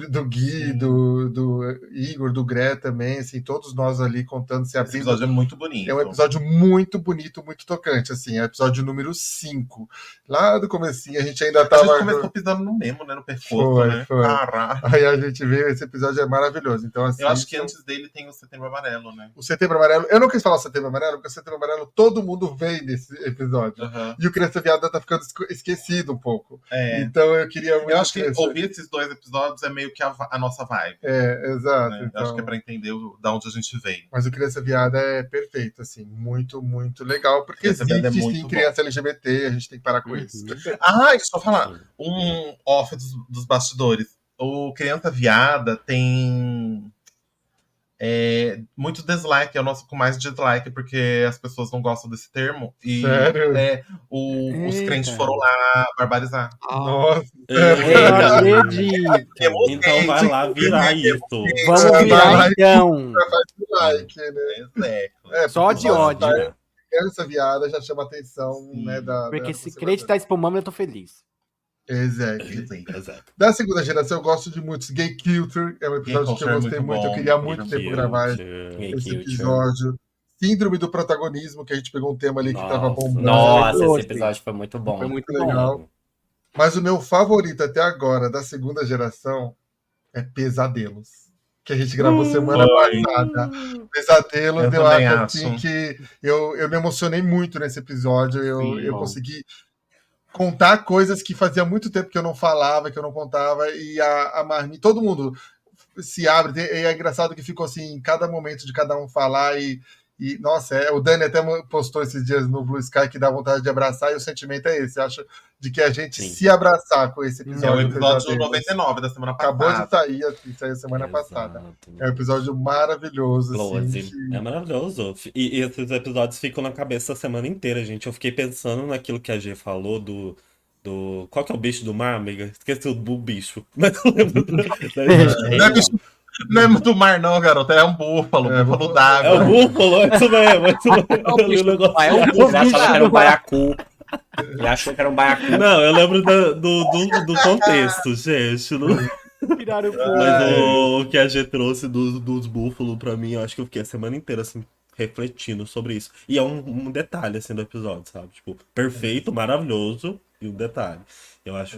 Speaker 1: do Gui, do Igor, do Gré também, assim, todos nós ali contando, se
Speaker 2: Esse
Speaker 1: abrindo.
Speaker 2: episódio é muito bonito.
Speaker 1: É um episódio muito bonito, muito tocante, assim, é o episódio número 5. Lá do comecinho, a gente ainda
Speaker 2: A
Speaker 1: tava...
Speaker 2: gente começou pisando no mesmo, né? No percurso,
Speaker 1: Foi,
Speaker 2: né?
Speaker 1: foi.
Speaker 2: Caralho.
Speaker 1: Aí a gente veio, esse episódio é maravilhoso, então assim...
Speaker 2: Eu acho que antes dele tem o Setembro Amarelo, né?
Speaker 1: O Setembro Amarelo, eu não quis falar Setembro Amarelo, porque o Setembro Amarelo todo mundo vem nesse episódio.
Speaker 2: Uhum.
Speaker 1: E o Criança Viada tá ficando esquecido um pouco.
Speaker 2: É.
Speaker 1: Então eu queria muito...
Speaker 2: Eu acho que ouvir esses dois episódios é meio que a nossa vibe.
Speaker 1: É, exato.
Speaker 2: Né?
Speaker 1: Então...
Speaker 2: Acho que é pra entender da onde a gente veio.
Speaker 1: Mas o Criança Viada é perfeito, assim, muito, muito legal, porque
Speaker 2: Criança Viada é
Speaker 1: existe
Speaker 2: muito
Speaker 1: sim
Speaker 2: bom.
Speaker 1: criança LGBT, a gente tem que parar com isso.
Speaker 2: Ah, deixa eu falar. Um off dos bastidores. O Criança Viada tem muito dislike, é o nosso com mais dislike, porque as pessoas não gostam desse termo. E
Speaker 1: Sério?
Speaker 2: os
Speaker 6: Eita.
Speaker 2: crentes foram lá barbarizar.
Speaker 1: Nossa,
Speaker 6: Eu não acredito.
Speaker 5: Então vai lá virar isso.
Speaker 6: Vamos
Speaker 1: Vai
Speaker 6: virar
Speaker 1: lá e-
Speaker 6: então.
Speaker 1: like, né? É,
Speaker 6: Só
Speaker 1: porque
Speaker 6: de ódio.
Speaker 1: tá- Criança Viada já chama a atenção, né,
Speaker 6: Porque se crente tá espumando, eu tô feliz.
Speaker 1: Exato.
Speaker 5: Exato.
Speaker 1: Da segunda geração, eu gosto de muitos. Gay Culture é um episódio que eu
Speaker 2: Culture é
Speaker 1: gostei
Speaker 2: muito
Speaker 1: muito. Eu
Speaker 2: bom.
Speaker 1: queria há muito tempo gravar
Speaker 3: Gay
Speaker 1: esse
Speaker 3: Culture.
Speaker 1: episódio. Síndrome do protagonismo, que a gente pegou um tema ali que tava bombando.
Speaker 3: Nossa, esse
Speaker 6: Gostei.
Speaker 3: episódio foi muito bom.
Speaker 6: Foi muito
Speaker 1: legal. Mas o meu favorito até agora, da segunda geração, é Pesadelos. Que a gente gravou semana passada. Pesadelos, eu
Speaker 2: também
Speaker 1: acho
Speaker 2: acho.
Speaker 1: assim que eu me emocionei muito nesse episódio. Eu
Speaker 6: bom.
Speaker 1: consegui contar coisas que fazia muito tempo que eu não falava, que eu não contava, e a Marmi, todo mundo se abre. E é engraçado que ficou assim, em cada momento de cada um falar, e nossa, o Dani até postou esses dias no Blue Sky que dá vontade de abraçar, e o sentimento é esse, acho, de que a gente
Speaker 3: Sim.
Speaker 1: se abraçar com esse
Speaker 2: É o
Speaker 1: episódio.
Speaker 2: episódio
Speaker 1: Pesadelos.
Speaker 2: 99 da semana passada.
Speaker 1: Acabou de sair, assim, saiu semana passada. É um episódio maravilhoso, assim.
Speaker 5: É maravilhoso. E esses episódios ficam na cabeça a semana inteira, gente. Eu fiquei pensando naquilo que a G falou do. Qual que é o bicho do mar, amiga? Esqueci o bicho. Mas eu lembro
Speaker 2: Não é do mar, não, garoto. É um búfalo. Búfalo d'água.
Speaker 5: É o búfalo, é isso mesmo. É isso mesmo. Eu li o negócio.
Speaker 3: Ele achava que era um baiacu. Ele achou que era um baiacu.
Speaker 5: Não, eu lembro do contexto, gente.
Speaker 6: Viraram o
Speaker 5: Mas o que a G trouxe dos búfalos pra mim, eu acho que eu fiquei a semana inteira, assim, refletindo sobre isso. E é um detalhe, assim, do episódio, sabe? Tipo, perfeito, maravilhoso, e um detalhe. Eu acho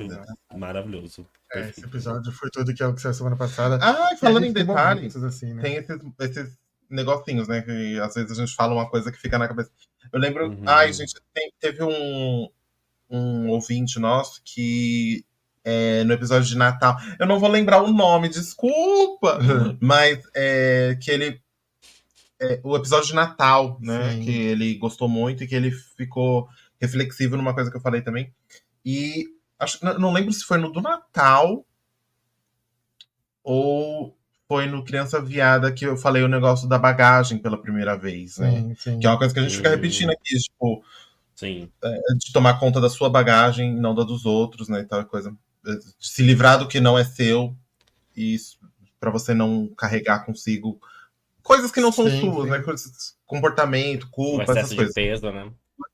Speaker 5: maravilhoso.
Speaker 1: Esse episódio foi tudo que saiu semana passada.
Speaker 2: Ah, e falando em
Speaker 1: tem
Speaker 2: detalhe,
Speaker 1: momentos, assim, né?
Speaker 2: tem esses negocinhos, né? Que às vezes a gente fala uma coisa que fica na cabeça. Eu lembro.
Speaker 5: Uhum.
Speaker 2: Ai, gente, teve um ouvinte nosso que no episódio de Natal. Eu não vou lembrar o nome, desculpa! Mas que ele. O episódio de Natal, né?
Speaker 1: Sim.
Speaker 2: Que ele gostou muito e que ele ficou reflexivo numa coisa que eu falei também. E não lembro se foi no do Natal ou foi no Criança Viada que eu falei o negócio da bagagem pela primeira vez, né?
Speaker 1: Sim, sim.
Speaker 2: Que é uma coisa que a gente fica repetindo aqui, tipo,
Speaker 5: Sim.
Speaker 2: de tomar conta da sua bagagem, não da dos outros, né? E tal coisa. De se livrar do que não é seu e para você não carregar consigo coisas que não são
Speaker 1: Sim,
Speaker 2: suas,
Speaker 1: sim.
Speaker 2: né? Comportamento,
Speaker 3: O
Speaker 2: culpa, essas
Speaker 3: excesso de
Speaker 2: coisas.
Speaker 3: peso, né?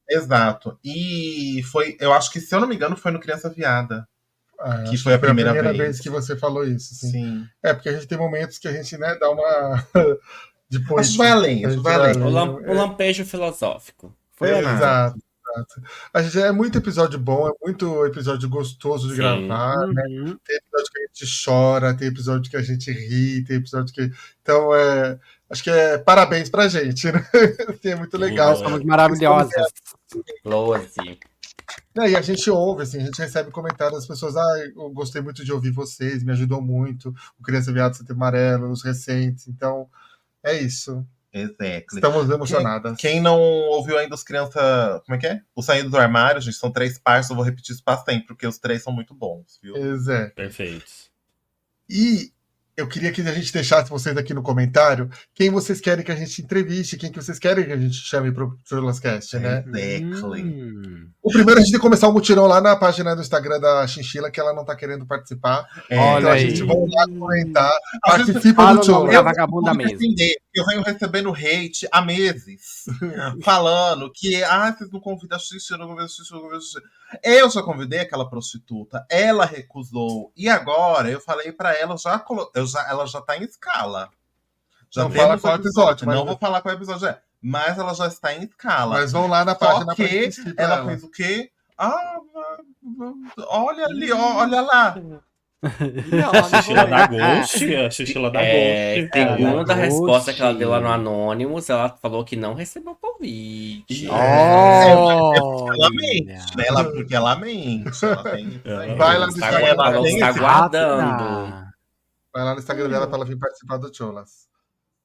Speaker 2: Exato. E foi, eu acho que, se eu não me engano, foi no Criança Viada. Que
Speaker 1: Acho
Speaker 2: foi a primeira
Speaker 1: vez
Speaker 2: vez.
Speaker 1: que você falou isso. Sim.
Speaker 2: Sim.
Speaker 1: É, porque a gente tem momentos que a gente, né, dá uma.
Speaker 2: A gente vai além, a gente vai além.
Speaker 3: O lampejo filosófico.
Speaker 6: Foi ali.
Speaker 1: Exato. A gente é muito episódio bom, é muito episódio gostoso de
Speaker 3: Sim.
Speaker 1: gravar, né?
Speaker 6: Uhum.
Speaker 1: Tem episódio que a gente chora, tem episódio que a gente ri, tem episódio que. Então, acho que parabéns pra gente, né? É muito legal.
Speaker 6: Nós somos maravilhosas.
Speaker 3: Lose.
Speaker 1: E a gente ouve, assim, a gente recebe comentários das pessoas, eu gostei muito de ouvir vocês, me ajudou muito, o Criança Viado Setembro Amarelo, os recentes, então é isso.
Speaker 2: Exactly.
Speaker 1: Estamos emocionadas.
Speaker 2: Quem não ouviu ainda os Criança... Como é que é? O Saindo do Armário, gente, são 3 partes, eu vou repetir isso pra sempre, porque os 3 são muito bons, viu?
Speaker 1: Exato.
Speaker 5: Perfeitos.
Speaker 1: E eu queria que a gente deixasse vocês aqui no comentário quem vocês querem que a gente entreviste, quem que vocês querem que a gente chame pro Cholascast, né?
Speaker 2: Exactly.
Speaker 1: O primeiro a gente tem que começar um mutirão lá na página do Instagram da Chinchila, que ela não tá querendo participar.
Speaker 6: Olha
Speaker 1: Então a
Speaker 6: aí.
Speaker 1: gente vai lá comentar.
Speaker 2: A gente
Speaker 1: Participa
Speaker 6: fala
Speaker 1: do
Speaker 6: o
Speaker 1: show.
Speaker 6: nome da vagabunda mesmo.
Speaker 2: Eu venho recebendo hate há meses, falando que vocês não convidam a Xixi, não convidam a Xixi, não convidam a Xixi. Eu já convidei aquela prostituta, ela recusou. E agora eu falei pra ela, ela já tá em escala. Já
Speaker 1: Não fala qual episódio, mas-
Speaker 2: Não vou falar qual episódio é. Mas ela já está em escala.
Speaker 1: Mas vão lá na
Speaker 2: Só
Speaker 1: página pra
Speaker 2: que
Speaker 1: assistir pra
Speaker 2: ela fez o quê? Olha ali, olha lá.
Speaker 5: Xixila da Ghost? A Xixila da Ghost.
Speaker 3: Segundo a
Speaker 6: Ghost.
Speaker 3: resposta que ela deu lá no Anonymous, ela falou que não recebeu convite.
Speaker 2: Ela mente, né? Porque ela mente. Ela tem...
Speaker 1: Vai lá no
Speaker 3: Está,
Speaker 1: Instagram,
Speaker 3: falou que está
Speaker 2: esse
Speaker 3: aguardando.
Speaker 1: vai lá no Instagram dela pra ela vir participar do Cholas.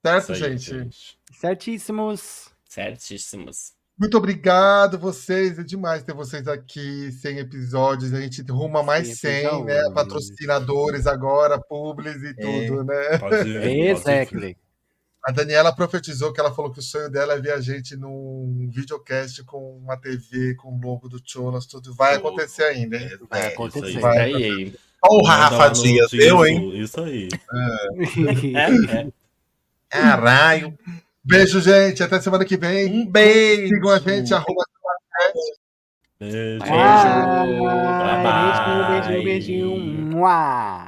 Speaker 1: Certo,
Speaker 5: Isso aí,
Speaker 1: gente?
Speaker 6: Certíssimos.
Speaker 3: Certíssimos.
Speaker 1: Muito obrigado vocês, é demais ter vocês aqui, 100 episódios, a gente ruma mais 100, né?
Speaker 6: episódios.
Speaker 1: Patrocinadores agora, publis e tudo, né?
Speaker 5: Pode ver.
Speaker 6: Exactly.
Speaker 1: A Daniela profetizou que ela falou que o sonho dela é ver a gente num videocast com uma TV, com o logo do Cholas, tudo. Vai acontecer ainda, hein?
Speaker 6: Vai
Speaker 5: Isso
Speaker 6: acontecer.
Speaker 5: aí.
Speaker 1: Vai.
Speaker 3: Aí.
Speaker 2: Porra,
Speaker 5: Manda lá
Speaker 2: Rafa
Speaker 5: no
Speaker 2: Dias,
Speaker 5: teaser,
Speaker 2: eu, hein?
Speaker 5: Isso aí.
Speaker 2: Caralho.
Speaker 1: Beijo, gente. Até semana que vem.
Speaker 2: Um beijo.
Speaker 1: Sigam a gente, arroba
Speaker 5: Beijo.
Speaker 3: Beijo.
Speaker 6: Beijo,
Speaker 3: Bye, bye.
Speaker 6: beijinho, beijinho. Mua.